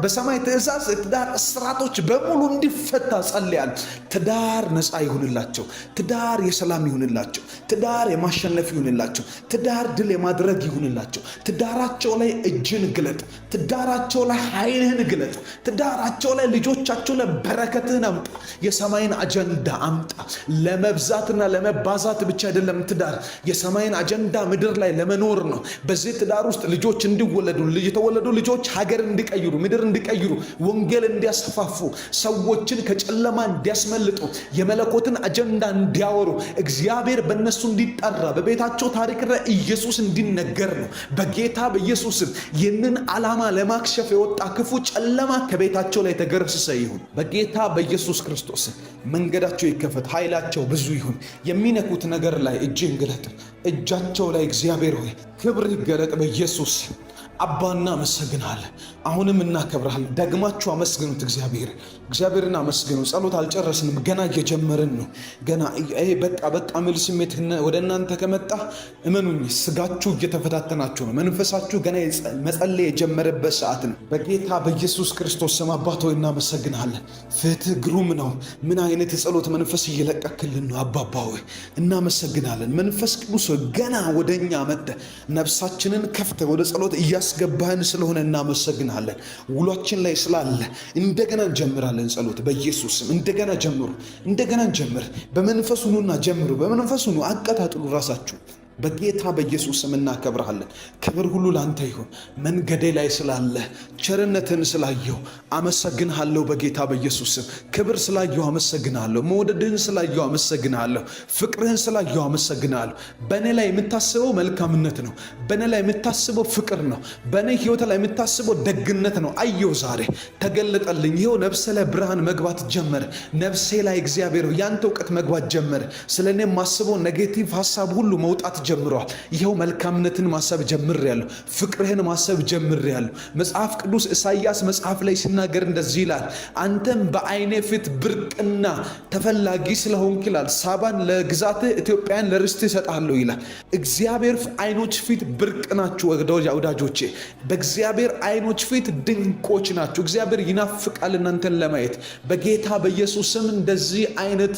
በሰማይ ትእዛዝ ትዳር እስራቶች በሙሉ እንዲፈታ ጸልያለሁ። ትዳር ነፃ ይሁንላቸው። ትዳር የሰላም ይሁንላቸው። ትዳር የማሸነፍ ይሁንላቸው። ትዳር ድል የማድረግ ይሁንላቸው። ትዳራቸው ላይ እጅን ግለጥ። ትዳራቸው ላይ ኃይልህን ግለጥ። ትዳራቸው ላይ ልጆቻቸው ላይ በረከትህን አምጣ። የሰማይን አጀንዳ አምጣ። ለመብዛትና ለመባዛት ብቻ አይደለም ትዳር። የሰማይን አጀንዳ ምድር ላይ ለመኖር ነው። በዚህ ትዳር ውስጥ ልጆች እንዲወለዱ፣ የተወለዱ ልጆች ሀገር እንዲቀይሩ፣ ምድር እንዲቀይሩ፣ ወንጌል እንዲያስፋፉ፣ ሰዎችን ከጨለማ እንዲያስመልጡ፣ የመለኮትን አጀንዳ እንዲያወሩ፣ እግዚአብሔር በእነሱ እንዲጠራ፣ በቤታቸው ታሪክ ላይ ኢየሱስ እንዲነገር ነው። በጌታ በኢየሱስም ይህንን ዓላማ ለማክሸፍ የወጣ ክፉ ጨለማ ከቤታቸው ላይ ተገረሰሰ ይሁን። በጌታ በኢየሱስ ክርስቶስ መንገዳቸው ይከፈት፣ ኃይላቸው ብዙ ይሁን። የሚነኩት ነገር ላይ እጅን ግለጥ። እጃቸው ላይ እግዚአብሔር ሆይ ክብር ይገለጥ በኢየሱስ። አባ እናመሰግናለን፣ አሁንም እናከብራለን። ደግማችሁ አመስግኑት እግዚአብሔርን አመስግኑ። ጸሎት አልጨረስንም፣ ገና እየጀመርን ነው። ገና በቃ ሚል ስሜት ወደ እናንተ ከመጣ እመኑኝ ስጋችሁ እየተፈታተናችሁ ነው። መንፈሳችሁ ገና መጸለይ የጀመረበት ሰዓት ነው። በጌታ በኢየሱስ ክርስቶስ ስም አባት ሆይ እናመሰግናለን። ፍትህ ግሩም ነው። ምን አይነት የጸሎት መንፈስ እየለቀክልን ነው አባባ ሆይ እናመሰግናለን። መንፈስ ቅዱስ ገና ወደኛ መጥተ ነፍሳችንን ከፍተ ወደ ጸሎት እያስገባህን ስለሆነ እናመሰግናለን። ውሏችን ላይ ስላለ እንደገና እንጀምራለን። ጸሎት በኢየሱስ ስም እንደገና እንጀምር። በመንፈስ ሁኑና ጀምሩ። በመንፈስ ሁኑ፣ አቀጣጥሉ ራሳችሁ። በጌታ በኢየሱስ ስም እናከብርሃለን። ክብር ሁሉ ላንተ ይሁን። መንገዴ ላይ ስላለ ቸርነትን ስላየው አመሰግንሃለሁ። በጌታ በኢየሱስ ስም ክብር ስላየው አመሰግንሃለሁ። መውደድህን ስላየው አመሰግንሃለሁ። ፍቅርህን ስላየው አመሰግንሃለሁ። በእኔ ላይ የምታስበው መልካምነት ነው። በእኔ ላይ የምታስበው ፍቅር ነው። በእኔ ህይወት ላይ የምታስበው ደግነት ነው። አየው ዛሬ ተገለጠልኝ። ይኸው ነፍሴ ላይ ብርሃን መግባት ጀመረ። ነፍሴ ላይ እግዚአብሔር ያንተ እውቀት መግባት ጀመረ። ስለ እኔ የማስበው ኔጌቲቭ ሀሳብ ሁሉ መውጣት ጀምሯል። ይኸው መልካምነትን ማሰብ ጀምሬያለሁ። ፍቅርህን ማሰብ ጀምሬያለሁ። መጽሐፍ ቅዱስ ኢሳይያስ መጽሐፍ ላይ ሲናገር እንደዚህ ይላል፣ አንተም በዓይኔ ፊት ብርቅና ተፈላጊ ስለሆንክ ይላል፣ ሳባን ለግዛትህ ኢትዮጵያን ለርስትህ እሰጥሃለሁ ይላል። እግዚአብሔር አይኖች ፊት ብርቅ ናችሁ ወዳጆቼ። በእግዚአብሔር አይኖች ፊት ድንቆች ናችሁ። እግዚአብሔር ይናፍቃል እናንተን ለማየት። በጌታ በኢየሱስ ስም እንደዚህ አይነት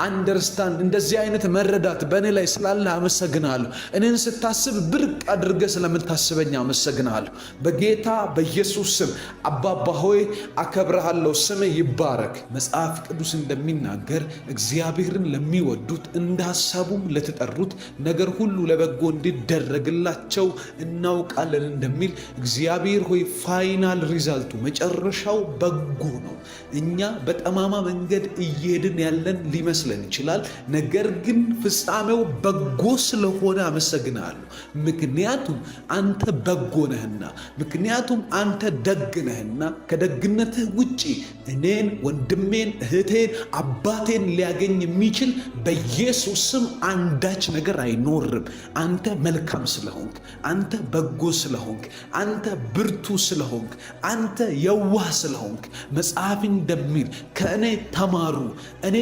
አንደርስታንድ እንደዚህ አይነት መረዳት በእኔ ላይ ስላለ አመሰግናለሁ። አመሰግናለሁ። እኔን ስታስብ ብርቅ አድርገህ ስለምታስበኝ አመሰግናለሁ። በጌታ በኢየሱስ ስም አባባ ሆይ አከብረሃለሁ። ስምህ ይባረክ። መጽሐፍ ቅዱስ እንደሚናገር እግዚአብሔርን ለሚወዱት እንደ ሐሳቡም ለተጠሩት ነገር ሁሉ ለበጎ እንዲደረግላቸው እናውቃለን እንደሚል እግዚአብሔር ሆይ ፋይናል ሪዛልቱ መጨረሻው በጎ ነው። እኛ በጠማማ መንገድ እየሄድን ያለን ሊመስለን ይችላል። ነገር ግን ፍጻሜው በጎ ስለሆነ አመሰግናለሁ። ምክንያቱም አንተ በጎ ነህና፣ ምክንያቱም አንተ ደግ ነህና። ከደግነትህ ውጪ እኔን፣ ወንድሜን፣ እህቴን፣ አባቴን ሊያገኝ የሚችል በኢየሱስ ስም አንዳች ነገር አይኖርም። አንተ መልካም ስለሆንክ፣ አንተ በጎ ስለሆንክ፣ አንተ ብርቱ ስለሆንክ፣ አንተ የዋህ ስለሆንክ መጽሐፍ እንደሚል ከእኔ ተማሩ እኔ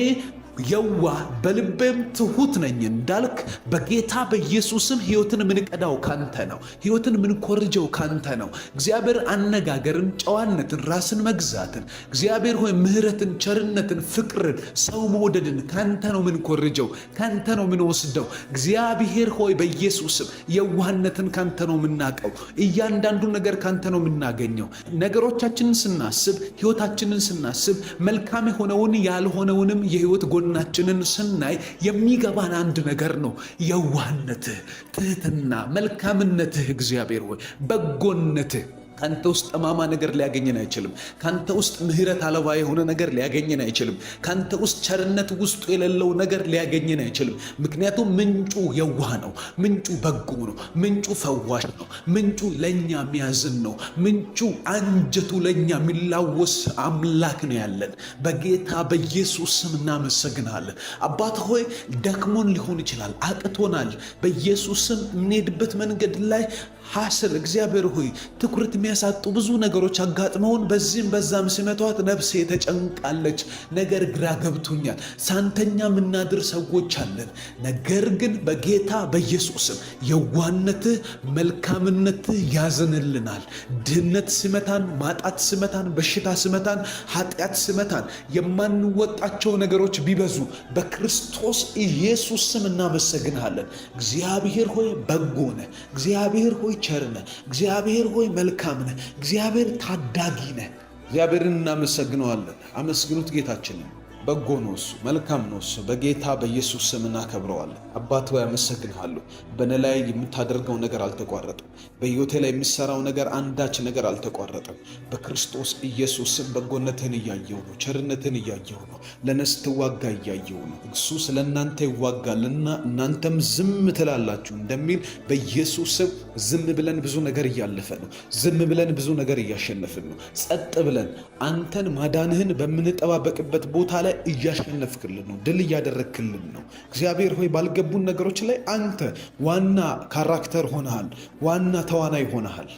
የዋህ በልቤም ትሁት ነኝ እንዳልክ በጌታ በኢየሱስም ሕይወትን ምንቀዳው ካንተ ነው። ሕይወትን ምንኮርጀው ካንተ ነው። እግዚአብሔር አነጋገርን፣ ጨዋነትን፣ ራስን መግዛትን፣ እግዚአብሔር ሆይ ምሕረትን፣ ቸርነትን፣ ፍቅርን፣ ሰው መውደድን ካንተ ነው ምንኮርጀው፣ ካንተ ነው ምንወስደው። እግዚአብሔር ሆይ በኢየሱስም የዋህነትን ካንተ ነው ምናቀው። እያንዳንዱ ነገር ካንተ ነው ምናገኘው። ነገሮቻችንን ስናስብ፣ ሕይወታችንን ስናስብ መልካም የሆነውን ያልሆነውንም የሕይወት ናችንን ስናይ የሚገባን አንድ ነገር ነው። የዋህነትህ፣ ትህትና፣ መልካምነትህ እግዚአብሔር ሆይ በጎነትህ ካንተ ውስጥ ጠማማ ነገር ሊያገኘን አይችልም። ካንተ ውስጥ ምሕረት አልባ የሆነ ነገር ሊያገኘን አይችልም። ካንተ ውስጥ ቸርነት ውስጡ የሌለው ነገር ሊያገኘን አይችልም። ምክንያቱም ምንጩ የዋህ ነው። ምንጩ በጎ ነው። ምንጩ ፈዋሽ ነው። ምንጩ ለእኛ የሚያዝን ነው። ምንጩ አንጀቱ ለእኛ የሚላወስ አምላክ ነው ያለን። በጌታ በኢየሱስ ስም እናመሰግናለን። አባት ሆይ ደክሞን ሊሆን ይችላል፣ አቅቶናል። በኢየሱስ ስም የምንሄድበት መንገድ ላይ ሐስል እግዚአብሔር ሆይ ትኩረት የሚያሳጡ ብዙ ነገሮች አጋጥመውን በዚህም በዛም ሲመቷት ነፍሴ ተጨንቃለች። ነገር ግራ ገብቶኛል። ሳንተኛ የምናድር ሰዎች አለን። ነገር ግን በጌታ በኢየሱስም የዋህነትህ፣ መልካምነትህ ያዘንልናል። ድህነት ሲመታን፣ ማጣት ሲመታን፣ በሽታ ሲመታን፣ ኃጢአት ሲመታን፣ የማንወጣቸው ነገሮች ቢበዙ በክርስቶስ ኢየሱስ ስም እናመሰግንሃለን። እግዚአብሔር ሆይ በጎ ነህ። እግዚአብሔር ሆይ ቸር ነህ። እግዚአብሔር ሆይ መልካም ነህ። እግዚአብሔር ታዳጊ ነህ። እግዚአብሔርን እናመሰግነዋለን። አመስግኑት ጌታችንን። በጎ ነው እሱ፣ መልካም ነው እሱ። በጌታ በኢየሱስ ስም እናከብረዋለን። አባት ሆይ አመሰግንሃለሁ። በእኔ ላይ የምታደርገው ነገር አልተቋረጠም። በሕይወቴ ላይ የሚሰራው ነገር አንዳች ነገር አልተቋረጠም። በክርስቶስ ኢየሱስ ስም በጎነትህን እያየው ነው፣ ቸርነትህን እያየው ነው፣ ለእኔ ስትዋጋ እያየው ነው። እሱ ስለ እናንተ ይዋጋልና እናንተም ዝም ትላላችሁ እንደሚል በኢየሱስ ስም ዝም ብለን ብዙ ነገር እያለፈ ነው። ዝም ብለን ብዙ ነገር እያሸነፍን ነው። ጸጥ ብለን አንተን ማዳንህን በምንጠባበቅበት ቦታ ላይ እያሸነፍክልን ነው። ድል እያደረግክልን ነው። እግዚአብሔር ሆይ ባልገቡን ነገሮች ላይ አንተ ዋና ካራክተር ሆነሃል። ዋና ተዋናይ ሆነሃል።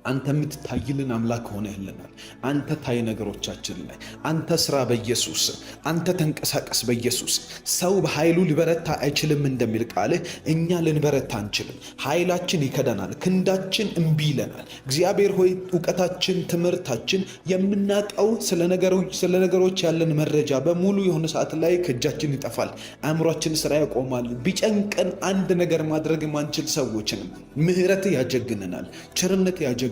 አንተ የምትታይልን አምላክ ሆነህልናል። አንተ ታይ ነገሮቻችን ላይ አንተ ስራ በኢየሱስ። አንተ ተንቀሳቀስ በኢየሱስ። ሰው በኃይሉ ሊበረታ አይችልም እንደሚል ቃልህ እኛ ልንበረታ አንችልም። ኃይላችን ይከዳናል፣ ክንዳችን እምቢ ይለናል። እግዚአብሔር ሆይ እውቀታችን፣ ትምህርታችን፣ የምናውቀው ስለ ነገሮች ያለን መረጃ በሙሉ የሆነ ሰዓት ላይ ከእጃችን ይጠፋል። አእምሯችን ስራ ያቆማል። ቢጨንቀን አንድ ነገር ማድረግ የማንችል ሰዎችንም ምሕረት ያጀግነናል፣ ቸርነት ያጀግነናል።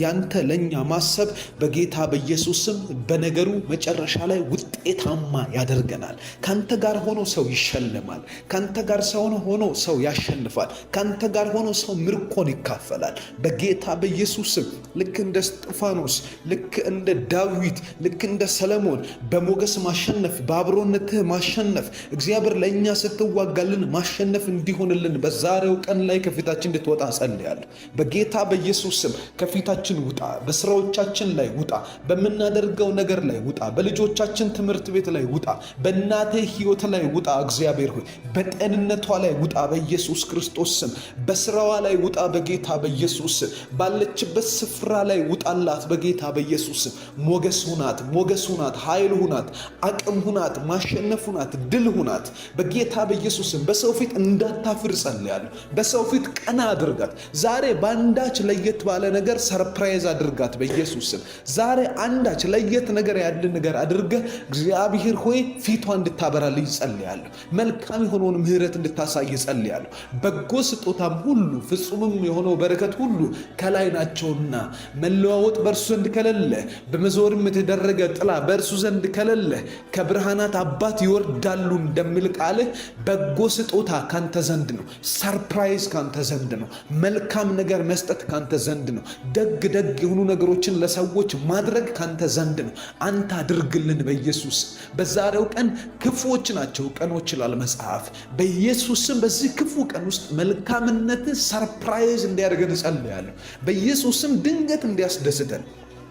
ያንተ ለኛ ማሰብ በጌታ በኢየሱስ ስም በነገሩ መጨረሻ ላይ ውጤታማ ያደርገናል። ካንተ ጋር ሆኖ ሰው ይሸለማል። ካንተ ጋር ሆኖ ሰው ያሸንፋል። ካንተ ጋር ሆኖ ሰው ምርኮን ይካፈላል። በጌታ በኢየሱስ ስም ልክ እንደ እስጢፋኖስ፣ ልክ እንደ ዳዊት፣ ልክ እንደ ሰለሞን በሞገስ ማሸነፍ፣ በአብሮነትህ ማሸነፍ፣ እግዚአብሔር ለእኛ ስትዋጋልን ማሸነፍ እንዲሆንልን በዛሬው ቀን ላይ ከፊታችን እንድትወጣ ጸልያለሁ። በጌታ በኢየሱስ ስም ከፊታችን ውጣ። በስራዎቻችን ላይ ውጣ። በምናደርገው ነገር ላይ ውጣ። በልጆቻችን ትምህርት ቤት ላይ ውጣ። በእናቴ ሕይወት ላይ ውጣ። እግዚአብሔር ሆይ በጤንነቷ ላይ ውጣ በኢየሱስ ክርስቶስ ስም። በስራዋ ላይ ውጣ በጌታ በኢየሱስ ስም። ባለችበት ስፍራ ላይ ውጣላት በጌታ በኢየሱስ ስም። ሞገስ ሁናት፣ ሞገስ ሁናት፣ ኃይል ሁናት፣ አቅም ሁናት፣ ማሸነፍ ሁናት፣ ድል ሁናት በጌታ በኢየሱስ ስም። በሰው ፊት እንዳታፍር ጸልያለሁ። በሰው ፊት ቀና አድርጋት። ዛሬ ባንዳች ለየት ባለ ነገር ሰርፕራይዝ አድርጋት በኢየሱስ ስም። ዛሬ አንዳች ለየት ነገር ያለ ነገር አድርገህ እግዚአብሔር ሆይ ፊቷ እንድታበራልኝ ጸልያለሁ። መልካም የሆነውን ምህረት እንድታሳይ ጸልያለሁ። በጎ ስጦታም ሁሉ ፍጹምም የሆነው በረከት ሁሉ ከላይ ናቸውና መለዋወጥ በእርሱ ዘንድ ከሌለ፣ በመዞርም የተደረገ ጥላ በእርሱ ዘንድ ከሌለ ከብርሃናት አባት ይወርዳሉ እንደሚል ቃልህ በጎ ስጦታ ካንተ ዘንድ ነው። ሰርፕራይዝ ካንተ ዘንድ ነው። መልካም ነገር መስጠት ካንተ ዘንድ ነው። ደግ ደግ የሆኑ ነገሮችን ለሰዎች ማድረግ ካንተ ዘንድ ነው። አንተ አድርግልን በኢየሱስ። በዛሬው ቀን ክፉዎች ናቸው ቀኖች ይላል መጽሐፍ። በኢየሱስም በዚህ ክፉ ቀን ውስጥ መልካምነት ሰርፕራይዝ እንዲያደርገን እጸልያለሁ። በኢየሱስም ድንገት እንዲያስደስተን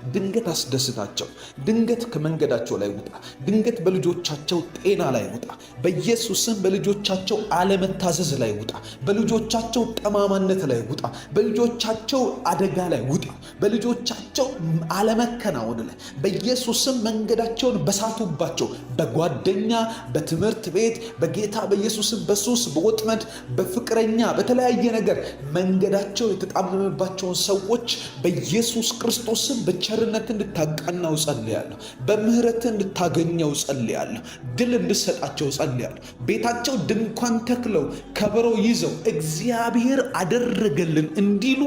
ድንገት አስደስታቸው። ድንገት ከመንገዳቸው ላይ ውጣ። ድንገት በልጆቻቸው ጤና ላይ ውጣ። በኢየሱስም በልጆቻቸው አለመታዘዝ ላይ ውጣ። በልጆቻቸው ጠማማነት ላይ ውጣ። በልጆቻቸው አደጋ ላይ ውጣ። በልጆቻቸው አለመከናወን ላይ በኢየሱስም መንገዳቸውን በሳቱባቸው በጓደኛ በትምህርት ቤት በጌታ በኢየሱስም በሱስ በወጥመድ በፍቅረኛ በተለያየ ነገር መንገዳቸው የተጣመመባቸውን ሰዎች በኢየሱስ ክርስቶስም ቸርነት እንድታቀናው ጸልያለሁ። በምህረት እንድታገኘው ጸልያለሁ። ድል እንድሰጣቸው ጸልያለሁ። ቤታቸው ድንኳን ተክለው ከበሮ ይዘው እግዚአብሔር አደረገልን እንዲሉ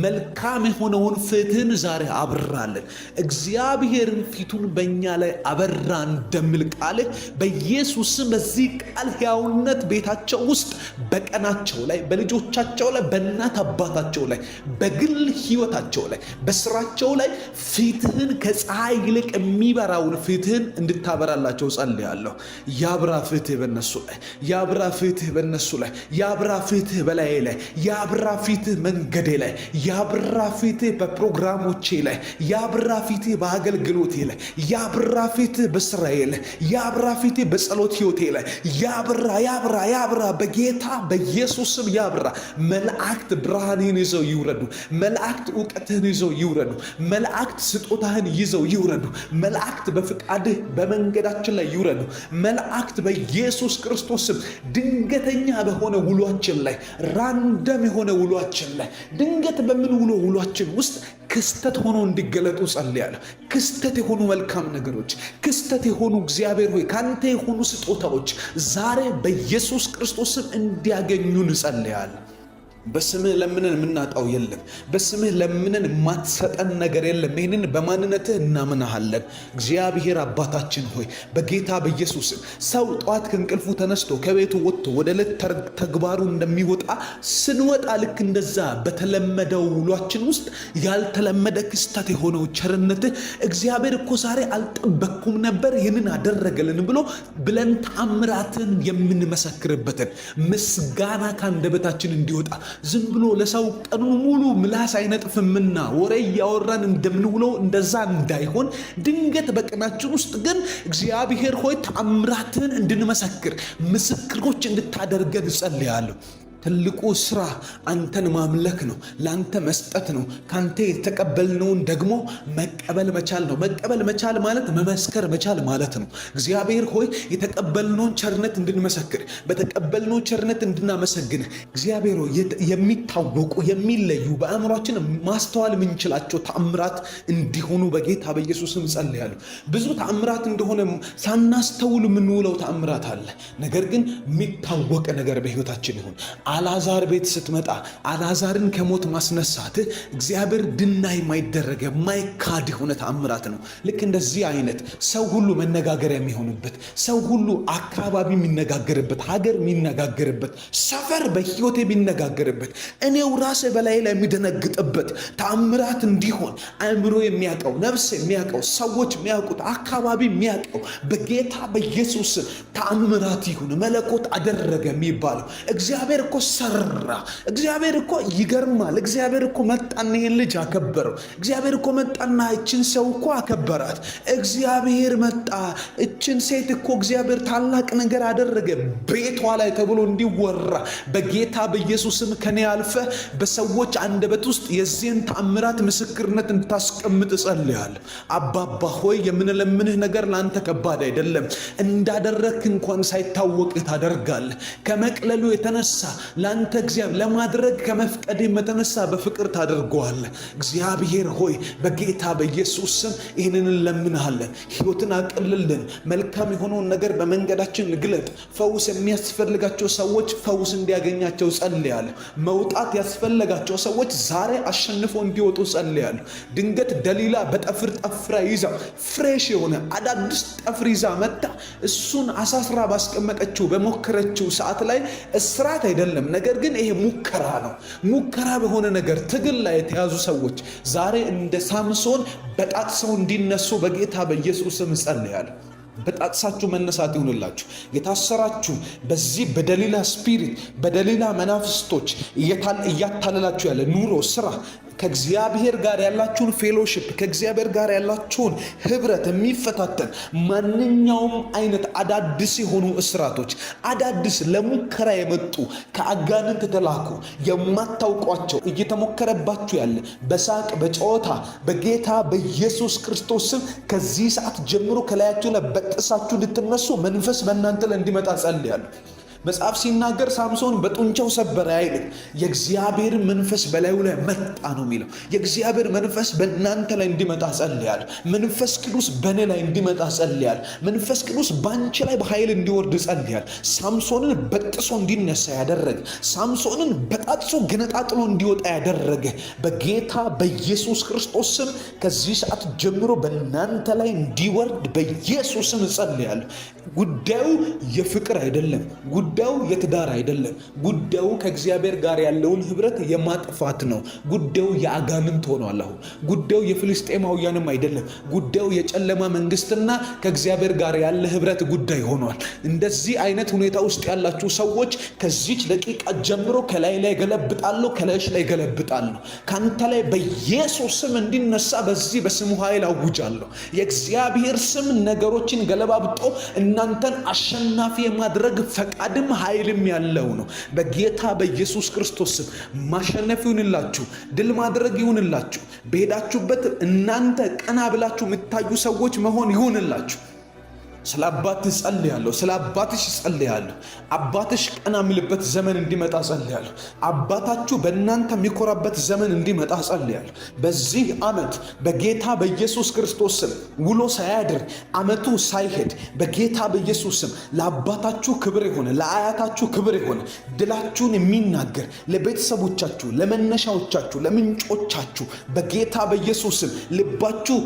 መልካም የሆነውን ፍትህን ዛሬ አብራለን። እግዚአብሔርን ፊቱን በእኛ ላይ አበራ እንደሚል ቃልህ በኢየሱስም በዚህ ቃል ሕያውነት ቤታቸው ውስጥ በቀናቸው ላይ በልጆቻቸው ላይ በእናት አባታቸው ላይ በግል ሕይወታቸው ላይ በስራቸው ላይ ፊትህን ከፀሐይ ይልቅ የሚበራውን ፊትህን እንድታበራላቸው ጸልያለሁ። ያብራ ፊትህ በነሱ ላይ፣ ያብራ ፊትህ በነሱ ላይ፣ ያብራ ፊትህ በላዬ ላይ፣ ያብራ ፊትህ መንገዴ ላይ፣ ያብራ ፊትህ በፕሮግራሞቼ ላይ፣ ያብራ ፊትህ በአገልግሎቴ ላይ፣ ያብራ ፊትህ በስራዬ ላይ፣ ያብራ ፊትህ በጸሎት ህይወቴ ላይ፣ ያብራ ያብራ ያብራ በጌታ በኢየሱስም ያብራ። መላእክት ብርሃንህን ይዘው ይውረዱ። መላእክት ዕውቀትህን ይዘው ይውረዱ። መላእክት ስጦታህን ይዘው ይውረዱ። መላእክት በፍቃድህ በመንገዳችን ላይ ይውረዱ። መላእክት በኢየሱስ ክርስቶስም ድንገተኛ በሆነ ውሏችን ላይ ራንደም የሆነ ውሏችን ላይ ድንገት በምንውሎ ውሏችን ውስጥ ክስተት ሆኖ እንዲገለጡ ጸልያለሁ። ክስተት የሆኑ መልካም ነገሮች፣ ክስተት የሆኑ እግዚአብሔር ሆይ ካንተ የሆኑ ስጦታዎች ዛሬ በኢየሱስ ክርስቶስም እንዲያገኙን ጸልያለሁ። በስምህ ለምነን የምናጣው የለም። በስምህ ለምነን የማትሰጠን ነገር የለም። ይህንን በማንነትህ እናምናሃለን። እግዚአብሔር አባታችን ሆይ በጌታ በኢየሱስም ሰው ጠዋት ከእንቅልፉ ተነስቶ ከቤቱ ወጥቶ ወደ ዕለት ተግባሩ እንደሚወጣ ስንወጣ ልክ እንደዛ በተለመደው ውሏችን ውስጥ ያልተለመደ ክስተት የሆነው ቸርነትህ እግዚአብሔር እኮ ዛሬ አልጠበቅኩም ነበር ይህንን አደረገልን ብለን ተአምራትን የምንመሰክርበትን ምስጋና ከአንደበታችን እንዲወጣ ዝም ብሎ ለሰው ቀኑን ሙሉ ምላስ አይነጥፍምና ወሬ እያወራን እንደምንውለው እንደዛ እንዳይሆን ድንገት በቀናችን ውስጥ ግን እግዚአብሔር ሆይ ተአምራትን እንድንመሰክር ምስክሮች እንድታደርገን ጸልያለሁ። ትልቁ ስራ አንተን ማምለክ ነው፣ ለአንተ መስጠት ነው። ካንተ የተቀበልነውን ደግሞ መቀበል መቻል ነው። መቀበል መቻል ማለት መመስከር መቻል ማለት ነው። እግዚአብሔር ሆይ የተቀበልነውን ቸርነት እንድንመሰክር፣ በተቀበልነው ቸርነት እንድናመሰግን እግዚአብሔር ሆይ የሚታወቁ የሚለዩ በአእምሯችን ማስተዋል የምንችላቸው ተአምራት እንዲሆኑ በጌታ በኢየሱስም ጸልያለሁ። ብዙ ተአምራት እንደሆነ ሳናስተውል የምንውለው ተአምራት አለ። ነገር ግን የሚታወቅ ነገር በሕይወታችን ይሁን። አልዓዛር ቤት ስትመጣ አልዓዛርን ከሞት ማስነሳት እግዚአብሔር ድናይ የማይደረግ የማይካድ የሆነ ተአምራት ነው። ልክ እንደዚህ አይነት ሰው ሁሉ መነጋገሪያ የሚሆንበት፣ ሰው ሁሉ አካባቢ የሚነጋገርበት፣ ሀገር የሚነጋገርበት፣ ሰፈር በሕይወት የሚነጋገርበት፣ እኔው ራሴ በላይ ላይ የሚደነግጥበት ተአምራት እንዲሆን አእምሮ የሚያውቀው፣ ነፍስ የሚያውቀው፣ ሰዎች የሚያውቁት፣ አካባቢ የሚያውቀው በጌታ በኢየሱስ ተአምራት ይሁን። መለኮት አደረገ የሚባለው እግዚአብሔር እኮ ሰራ። እግዚአብሔር እኮ ይገርማል። እግዚአብሔር እኮ መጣና ይህን ልጅ አከበረው። እግዚአብሔር እኮ መጣና እችን ሰው እኮ አከበራት። እግዚአብሔር መጣ፣ እችን ሴት እኮ እግዚአብሔር ታላቅ ነገር አደረገ ቤቷ ላይ ተብሎ እንዲወራ በጌታ በኢየሱስም ከኔ አልፈ በሰዎች አንደበት ውስጥ የዚህን ተአምራት ምስክርነት እንድታስቀምጥ ጸልያለሁ። አባባ ሆይ የምንለምንህ ነገር ለአንተ ከባድ አይደለም። እንዳደረግክ እንኳን ሳይታወቅ ታደርጋለህ። ከመቅለሉ የተነሳ ላንተ እግዚአብሔር ለማድረግ ከመፍቀድ የተነሳ በፍቅር ታደርገዋለህ። እግዚአብሔር ሆይ በጌታ በኢየሱስ ስም ይህንን እንለምንሃለን። ሕይወትን አቅልልን። መልካም የሆነውን ነገር በመንገዳችን ግለጥ። ፈውስ የሚያስፈልጋቸው ሰዎች ፈውስ እንዲያገኛቸው ጸልያለሁ። መውጣት ያስፈልጋቸው ሰዎች ዛሬ አሸንፈው እንዲወጡ ጸልያለሁ። ድንገት ደሊላ በጠፍር ጠፍራ ይዛ ፍሬሽ የሆነ አዳዲስ ጠፍር ይዛ መጣ። እሱን አሳስራ ባስቀመጠችው በሞከረችው ሰዓት ላይ እስራት አይደለም፣ ነገር ግን ይሄ ሙከራ ነው። ሙከራ በሆነ ነገር ትግል ላይ የተያዙ ሰዎች ዛሬ እንደ ሳምሶን በጣጥሰው እንዲነሱ በጌታ በኢየሱስ ስም ጸልያለሁ። በጣጥሳችሁ መነሳት ይሁንላችሁ። የታሰራችሁ በዚህ በደሊላ ስፒሪት በደሊላ መናፍስቶች እያታለላችሁ ያለ ኑሮ፣ ስራ፣ ከእግዚአብሔር ጋር ያላችሁን ፌሎሺፕ ከእግዚአብሔር ጋር ያላችሁን ህብረት የሚፈታተን ማንኛውም አይነት አዳዲስ የሆኑ እስራቶች፣ አዳዲስ ለሙከራ የመጡ ከአጋንንት ተላኩ የማታውቋቸው እየተሞከረባችሁ ያለ በሳቅ በጨዋታ በጌታ በኢየሱስ ክርስቶስ ስም ከዚህ ሰዓት ጀምሮ ከላያችሁ ላይ በጥሳችሁ እንድትነሱ መንፈስ በእናንተ ላይ እንዲመጣ ጸልያለሁ። መጽሐፍ ሲናገር ሳምሶን በጡንቻው ሰበረ አይልም። የእግዚአብሔር መንፈስ በላዩ ላይ መጣ ነው የሚለው። የእግዚአብሔር መንፈስ በእናንተ ላይ እንዲመጣ ጸልያለሁ። መንፈስ ቅዱስ በእኔ ላይ እንዲመጣ ጸልያለሁ። መንፈስ ቅዱስ በአንቺ ላይ በኃይል እንዲወርድ ጸልያለሁ። ሳምሶንን በጥሶ እንዲነሳ ያደረገ፣ ሳምሶንን በጣጥሶ ገነጣጥሎ እንዲወጣ ያደረገ በጌታ በኢየሱስ ክርስቶስ ስም ከዚህ ሰዓት ጀምሮ በእናንተ ላይ እንዲወርድ በኢየሱስ ስም ጸልያለሁ። ጉዳዩ የፍቅር አይደለም። ጉዳዩ የትዳር አይደለም። ጉዳዩ ከእግዚአብሔር ጋር ያለውን ህብረት የማጥፋት ነው። ጉዳዩ የአጋንንት ሆኗል። አሁን ጉዳዩ የፍልስጤማውያንም አይደለም። ጉዳዩ የጨለማ መንግስትና ከእግዚአብሔር ጋር ያለ ህብረት ጉዳይ ሆኗል። እንደዚህ አይነት ሁኔታ ውስጥ ያላችሁ ሰዎች ከዚች ደቂቃ ጀምሮ ከላይ ላይ ገለብጣለሁ፣ ከላይሽ ላይ ገለብጣለሁ። ካንተ ላይ በኢየሱስ ስም እንዲነሳ በዚህ በስሙ ኃይል አውጃለሁ። የእግዚአብሔር ስም ነገሮችን ገለባብጦ እናንተን አሸናፊ የማድረግ ፈቃድም ኃይልም ያለው ነው። በጌታ በኢየሱስ ክርስቶስ ስም ማሸነፍ ይሁንላችሁ፣ ድል ማድረግ ይሁንላችሁ። በሄዳችሁበት እናንተ ቀና ብላችሁ የምታዩ ሰዎች መሆን ይሁንላችሁ። ስለ አባትህ ጸልያለሁ። ስለ አባትሽ ጸልያለሁ። አባትሽ ቀና የሚልበት ዘመን እንዲመጣ ጸልያለሁ። አባታችሁ በእናንተ የሚኮራበት ዘመን እንዲመጣ ጸልያለሁ። በዚህ ዓመት በጌታ በኢየሱስ ክርስቶስ ስም ውሎ ሳያድር ዓመቱ ሳይሄድ በጌታ በኢየሱስ ስም ለአባታችሁ ክብር የሆነ ለአያታችሁ ክብር የሆነ ድላችሁን የሚናገር ለቤተሰቦቻችሁ፣ ለመነሻዎቻችሁ፣ ለምንጮቻችሁ በጌታ በኢየሱስ ስም ልባችሁ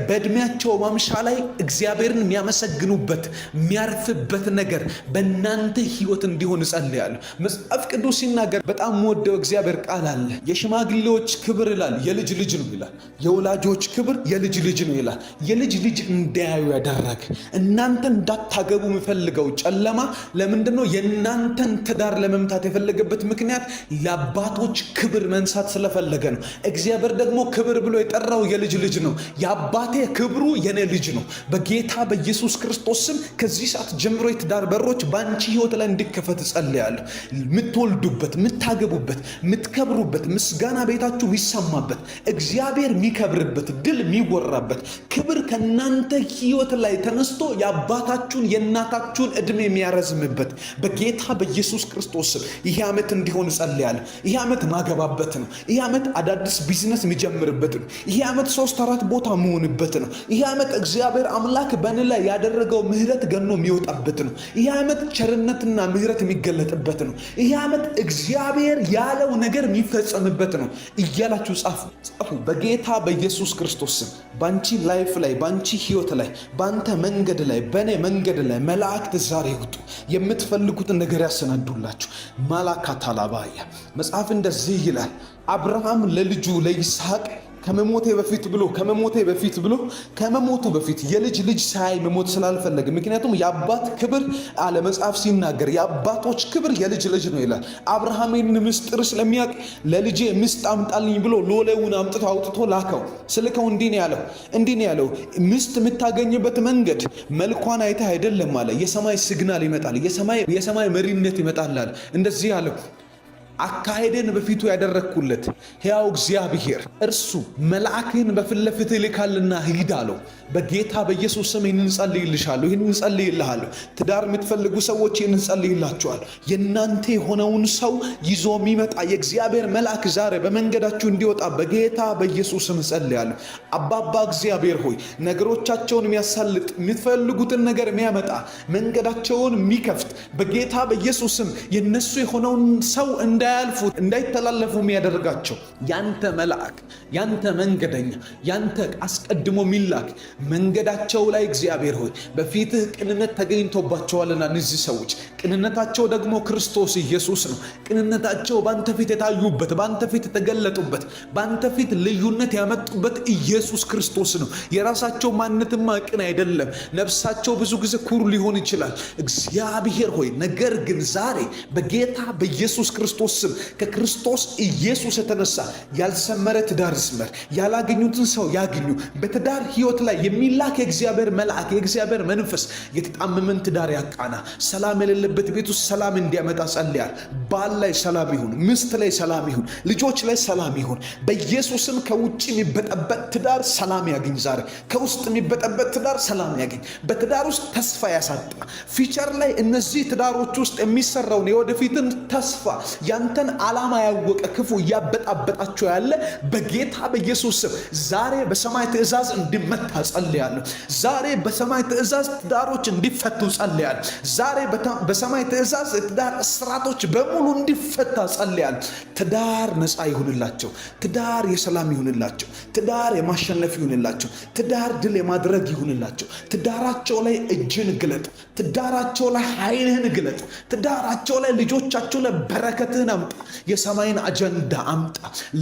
በዕድሜያቸው ማምሻ ላይ እግዚአብሔርን የሚያመሰግኑበት የሚያርፍበት ነገር በእናንተ ህይወት እንዲሆን እጸልያለሁ። መጽሐፍ ቅዱስ ሲናገር በጣም ወደው እግዚአብሔር ቃል አለ። የሽማግሌዎች ክብር ይላል የልጅ ልጅ ነው ይላል። የወላጆች ክብር የልጅ ልጅ ነው ይላል። የልጅ ልጅ እንዳያዩ ያደረገ እናንተ እንዳታገቡ የሚፈልገው ጨለማ ለምንድን ነው? የእናንተን ትዳር ለመምታት የፈለገበት ምክንያት ለአባቶች ክብር መንሳት ስለፈለገ ነው። እግዚአብሔር ደግሞ ክብር ብሎ የጠራው የልጅ ልጅ ነው። አባቴ ክብሩ የኔ ልጅ ነው። በጌታ በኢየሱስ ክርስቶስ ስም ከዚህ ሰዓት ጀምሮ የትዳር በሮች በአንቺ ህይወት ላይ እንዲከፈት ጸልያለሁ። የምትወልዱበት፣ የምታገቡበት፣ የምትከብሩበት፣ ምስጋና ቤታችሁ የሚሰማበት፣ እግዚአብሔር የሚከብርበት፣ ድል የሚወራበት ክብር ከእናንተ ህይወት ላይ ተነስቶ የአባታችሁን የእናታችሁን ዕድሜ የሚያረዝምበት በጌታ በኢየሱስ ክርስቶስ ስም ይህ ዓመት እንዲሆን ጸልያለሁ። ይህ ዓመት ማገባበት ነው። ይህ ዓመት አዳዲስ ቢዝነስ የሚጀምርበት ነው። ይህ ዓመት 3-4 ቦታ መሆን በት ነው። ይህ ዓመት እግዚአብሔር አምላክ በእኔ ላይ ያደረገው ምህረት ገኖ የሚወጣበት ነው። ይህ ዓመት ቸርነትና ምህረት የሚገለጥበት ነው። ይህ ዓመት እግዚአብሔር ያለው ነገር የሚፈጸምበት ነው እያላችሁ ጻፉ። በጌታ በኢየሱስ ክርስቶስ ስም ባንቺ ላይፍ ላይ፣ ባንቺ ህይወት ላይ፣ ባንተ መንገድ ላይ፣ በእኔ መንገድ ላይ መላእክት ዛሬ ይውጡ። የምትፈልጉትን ነገር ያሰናዱላችሁ። ማላካታላባያ መጽሐፍ እንደዚህ ይላል። አብርሃም ለልጁ ለይስሐቅ ከመሞቱ በፊት የልጅ ልጅ ሳይ መሞት ስላልፈለገ፣ ምክንያቱም የአባት ክብር አለ መጽሐፍ ሲናገር የአባቶች ክብር የልጅ ልጅ ነው ይላል። አብርሃምን ምስጢር ስለሚያውቅ ለልጄ ምስት አምጣልኝ ብሎ ሎሌውን አውጥቶ ላከው። ስልከው እንዲህ ነው ያለው ምስት የምታገኝበት መንገድ መልኳን አይተህ አይደለም አለ። የሰማይ ሲግናል ይመጣል፣ የሰማይ መሪነት ይመጣል አለ። እንደዚህ ያለው አካሄድን በፊቱ ያደረግኩለት ሕያው እግዚአብሔር እርሱ መልአክህን በፊት ለፊት ይልካልና ሂድ አለው። በጌታ በኢየሱስ ስም ይህንን ጸልይልሻለሁ፣ ይህንን ጸልይልሃለሁ። ትዳር የምትፈልጉ ሰዎች ይህንን ጸልይላችኋለሁ። የእናንተ የሆነውን ሰው ይዞ የሚመጣ የእግዚአብሔር መልአክ ዛሬ በመንገዳችሁ እንዲወጣ በጌታ በኢየሱስ ስም ጸልያለሁ። አባባ እግዚአብሔር ሆይ ነገሮቻቸውን የሚያሳልጥ የምትፈልጉትን ነገር የሚያመጣ መንገዳቸውን የሚከፍት በጌታ በኢየሱስ ስም የነሱ የሆነውን ሰው እንዳያልፉ እንዳይተላለፉ የሚያደርጋቸው ያንተ መልአክ፣ ያንተ መንገደኛ፣ ያንተ አስቀድሞ ሚላክ መንገዳቸው ላይ እግዚአብሔር ሆይ በፊትህ ቅንነት ተገኝቶባቸዋልና እነዚህ ሰዎች ቅንነታቸው ደግሞ ክርስቶስ ኢየሱስ ነው። ቅንነታቸው በአንተ ፊት የታዩበት፣ በአንተ ፊት የተገለጡበት፣ በአንተ ፊት ልዩነት ያመጡበት ኢየሱስ ክርስቶስ ነው። የራሳቸው ማንነትማ ቅን አይደለም። ነፍሳቸው ብዙ ጊዜ ኩሩ ሊሆን ይችላል እግዚአብሔር ሆይ ነገር ግን ዛሬ በጌታ በኢየሱስ ክርስቶስ ስም ከክርስቶስ ኢየሱስ የተነሳ ያልሰመረ ትዳር ይስመር፣ ያላገኙትን ሰው ያግኙ። በትዳር ህይወት ላይ የሚላክ የእግዚአብሔር መልአክ የእግዚአብሔር መንፈስ የተጣመመን ትዳር ያቃና፣ ሰላም የሌለበት ቤት ውስጥ ሰላም እንዲያመጣ ጸልያል። ባል ላይ ሰላም ይሁን፣ ሚስት ላይ ሰላም ይሁን፣ ልጆች ላይ ሰላም ይሁን። በኢየሱስም ከውጭ የሚበጠበጥ ትዳር ሰላም ያገኝ። ዛሬ ከውስጥ የሚበጠበጥ ትዳር ሰላም ያገኝ። በትዳር ውስጥ ተስፋ ያሳጣ ፊቸር ላይ እነዚህ ትዳሮች ውስጥ የሚሰራውን የወደፊትን ተስፋ ያንተን ዓላማ ያወቀ ክፉ እያበጣበጣቸው ያለ በጌታ በኢየሱስ ስም ዛሬ በሰማይ ትእዛዝ እንዲመታ ጸልያለሁ። ዛሬ በሰማይ ትእዛዝ ትዳሮች እንዲፈቱ ጸልያለሁ። ዛሬ በሰማይ ትእዛዝ ትዳር እስራቶች በሙሉ እንዲፈታ ጸልያለሁ። ትዳር ነፃ ይሁንላቸው። ትዳር የሰላም ይሁንላቸው። ትዳር የማሸነፍ ይሁንላቸው። ትዳር ድል የማድረግ ይሁንላቸው። ትዳራቸው ላይ እጅን ግለጥ። ትዳራቸው ላይ ኃይልህን ግለጥ። ትዳራቸው ላይ ልጆቻቸው ላይ በረከትህን አምጣ። የሰማይን አጀንዳ አምጣ።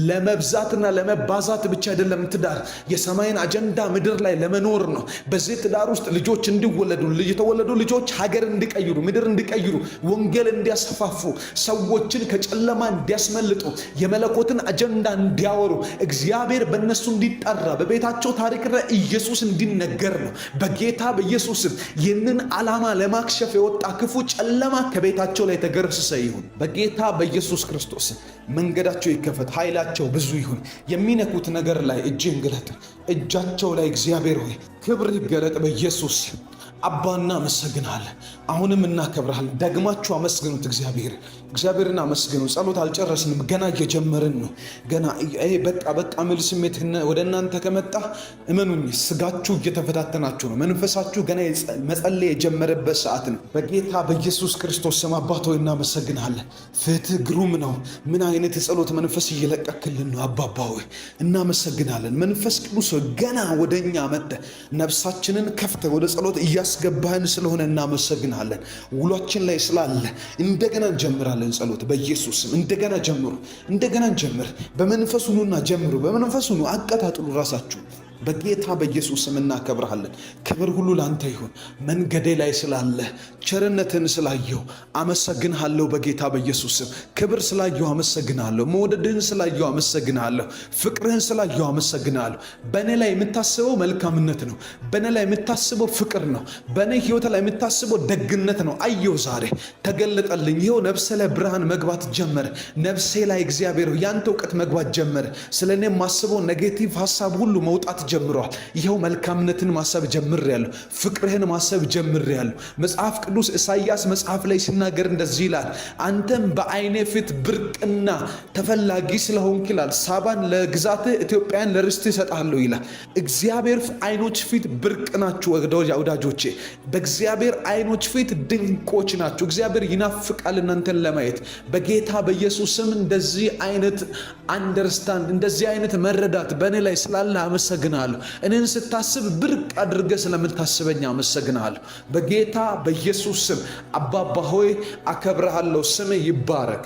ለመብዛትና ለመባዛት ብቻ አይደለም ትዳር። የሰማይን አጀንዳ ምድር ላይ ለመኖር ነው። በዚህ ትዳር ውስጥ ልጆች እንዲወለዱ፣ የተወለዱ ልጆች ሀገር እንዲቀይሩ፣ ምድር እንዲቀይሩ፣ ወንጌል እንዲያስፋፉ፣ ሰዎችን ከጨለማ እንዲያስመልጡ፣ የመለኮትን አጀንዳ እንዲያወሩ፣ እግዚአብሔር በእነሱ እንዲጠራ፣ በቤታቸው ታሪክ ላይ ኢየሱስ እንዲነገር ነው። በጌታ በኢየሱስም ይህንን ዓላማ ለማክሸፍ የወጣ ክፉ ጨለማ ከቤታቸው ላይ ተገረሰሰ ይሁን። በጌታ በኢየሱስ ክርስቶስ መንገዳቸው ይከፈት፣ ኃይላቸው ብዙ ይሁን። የሚነኩት ነገር ላይ እጅን ግለጥ። እጃቸው ላይ እግዚአብሔር ሆይ ክብር ይገለጥ በኢየሱስ አባ እናመሰግናለን። አሁንም እናከብራለን። ደግማችሁ አመስግኑት። እግዚአብሔርን አመስግኑ። ጸሎት አልጨረስንም፣ ገና እየጀመርን ነው። ገና በቃ ሚል ስሜት ወደ እናንተ ከመጣ እመኑኝ ስጋችሁ እየተፈታተናችሁ ነው። መንፈሳችሁ ገና መጸለይ የጀመረበት ሰዓት ነው። በጌታ በኢየሱስ ክርስቶስ ስም አባት ሆይ እናመሰግናለን። ፍትህ ግሩም ነው። ምን አይነት የጸሎት መንፈስ እየለቀክልን ነው አባባ ሆይ እናመሰግናለን። መንፈስ ቅዱስ ገና ወደኛ መጥተ ነፍሳችንን ከፍተ ወደ ጸሎት እያስገባህን ስለሆነ እናመሰግናለን። ውሏችን ላይ ስላለ እንደገና እንጀምራለን። ጸሎት በኢየሱስ ስም እንደገና ጀምር። በመንፈስ ሁኑና ጀምሩ። በመንፈስ ሁኑ፣ አቀጣጥሉ ራሳችሁ። በጌታ በኢየሱስ ስም እናከብርሃለን። ክብር ሁሉ ላንተ ይሁን። መንገዴ ላይ ስላለ ቸርነትን ስላየው አመሰግንሃለሁ። በጌታ በኢየሱስ ስም ክብር ስላየው አመሰግንሃለሁ። መውደድህን ስላየው አመሰግንሃለሁ። ፍቅርህን ስላየው አመሰግንሃለሁ። በእኔ ላይ የምታስበው መልካምነት ነው። በእኔ ላይ የምታስበው ፍቅር ነው። በእኔ ህይወት ላይ የምታስበው ደግነት ነው። አየው ዛሬ ተገለጠልኝ። ይኸው ነፍሴ ላይ ብርሃን መግባት ጀመረ። ነፍሴ ላይ እግዚአብሔር ያንተ እውቀት መግባት ጀመረ። ስለ እኔ የማስበው ኔጌቲቭ ሀሳብ ሁሉ መውጣት ጀምሯል። ይኸው መልካምነትን ማሰብ ጀምሬያለሁ። ፍቅርህን ማሰብ ጀምሬያለሁ። መጽሐፍ ቅዱስ ኢሳይያስ መጽሐፍ ላይ ሲናገር እንደዚህ ይላል፣ አንተም በዓይኔ ፊት ብርቅና ተፈላጊ ስለሆንክ ይላል፣ ሳባን ለግዛትህ ኢትዮጵያን ለርስት ይሰጣለሁ ይላል። እግዚአብሔር አይኖች ፊት ብርቅ ናችሁ ወዳጆቼ። በእግዚአብሔር አይኖች ፊት ድንቆች ናችሁ። እግዚአብሔር ይናፍቃል እናንተን ለማየት። በጌታ በኢየሱስ ስም እንደዚህ አይነት አንደርስታንድ እንደዚህ አይነት መረዳት በእኔ ላይ ስላለ አመሰግናለሁ። እኔን ስታስብ ብርቅ አድርገህ ስለምታስበኝ አመሰግናለሁ። በጌታ በኢየሱስ ስም አባባ ሆይ አከብርሃለሁ። ስምህ ይባረክ።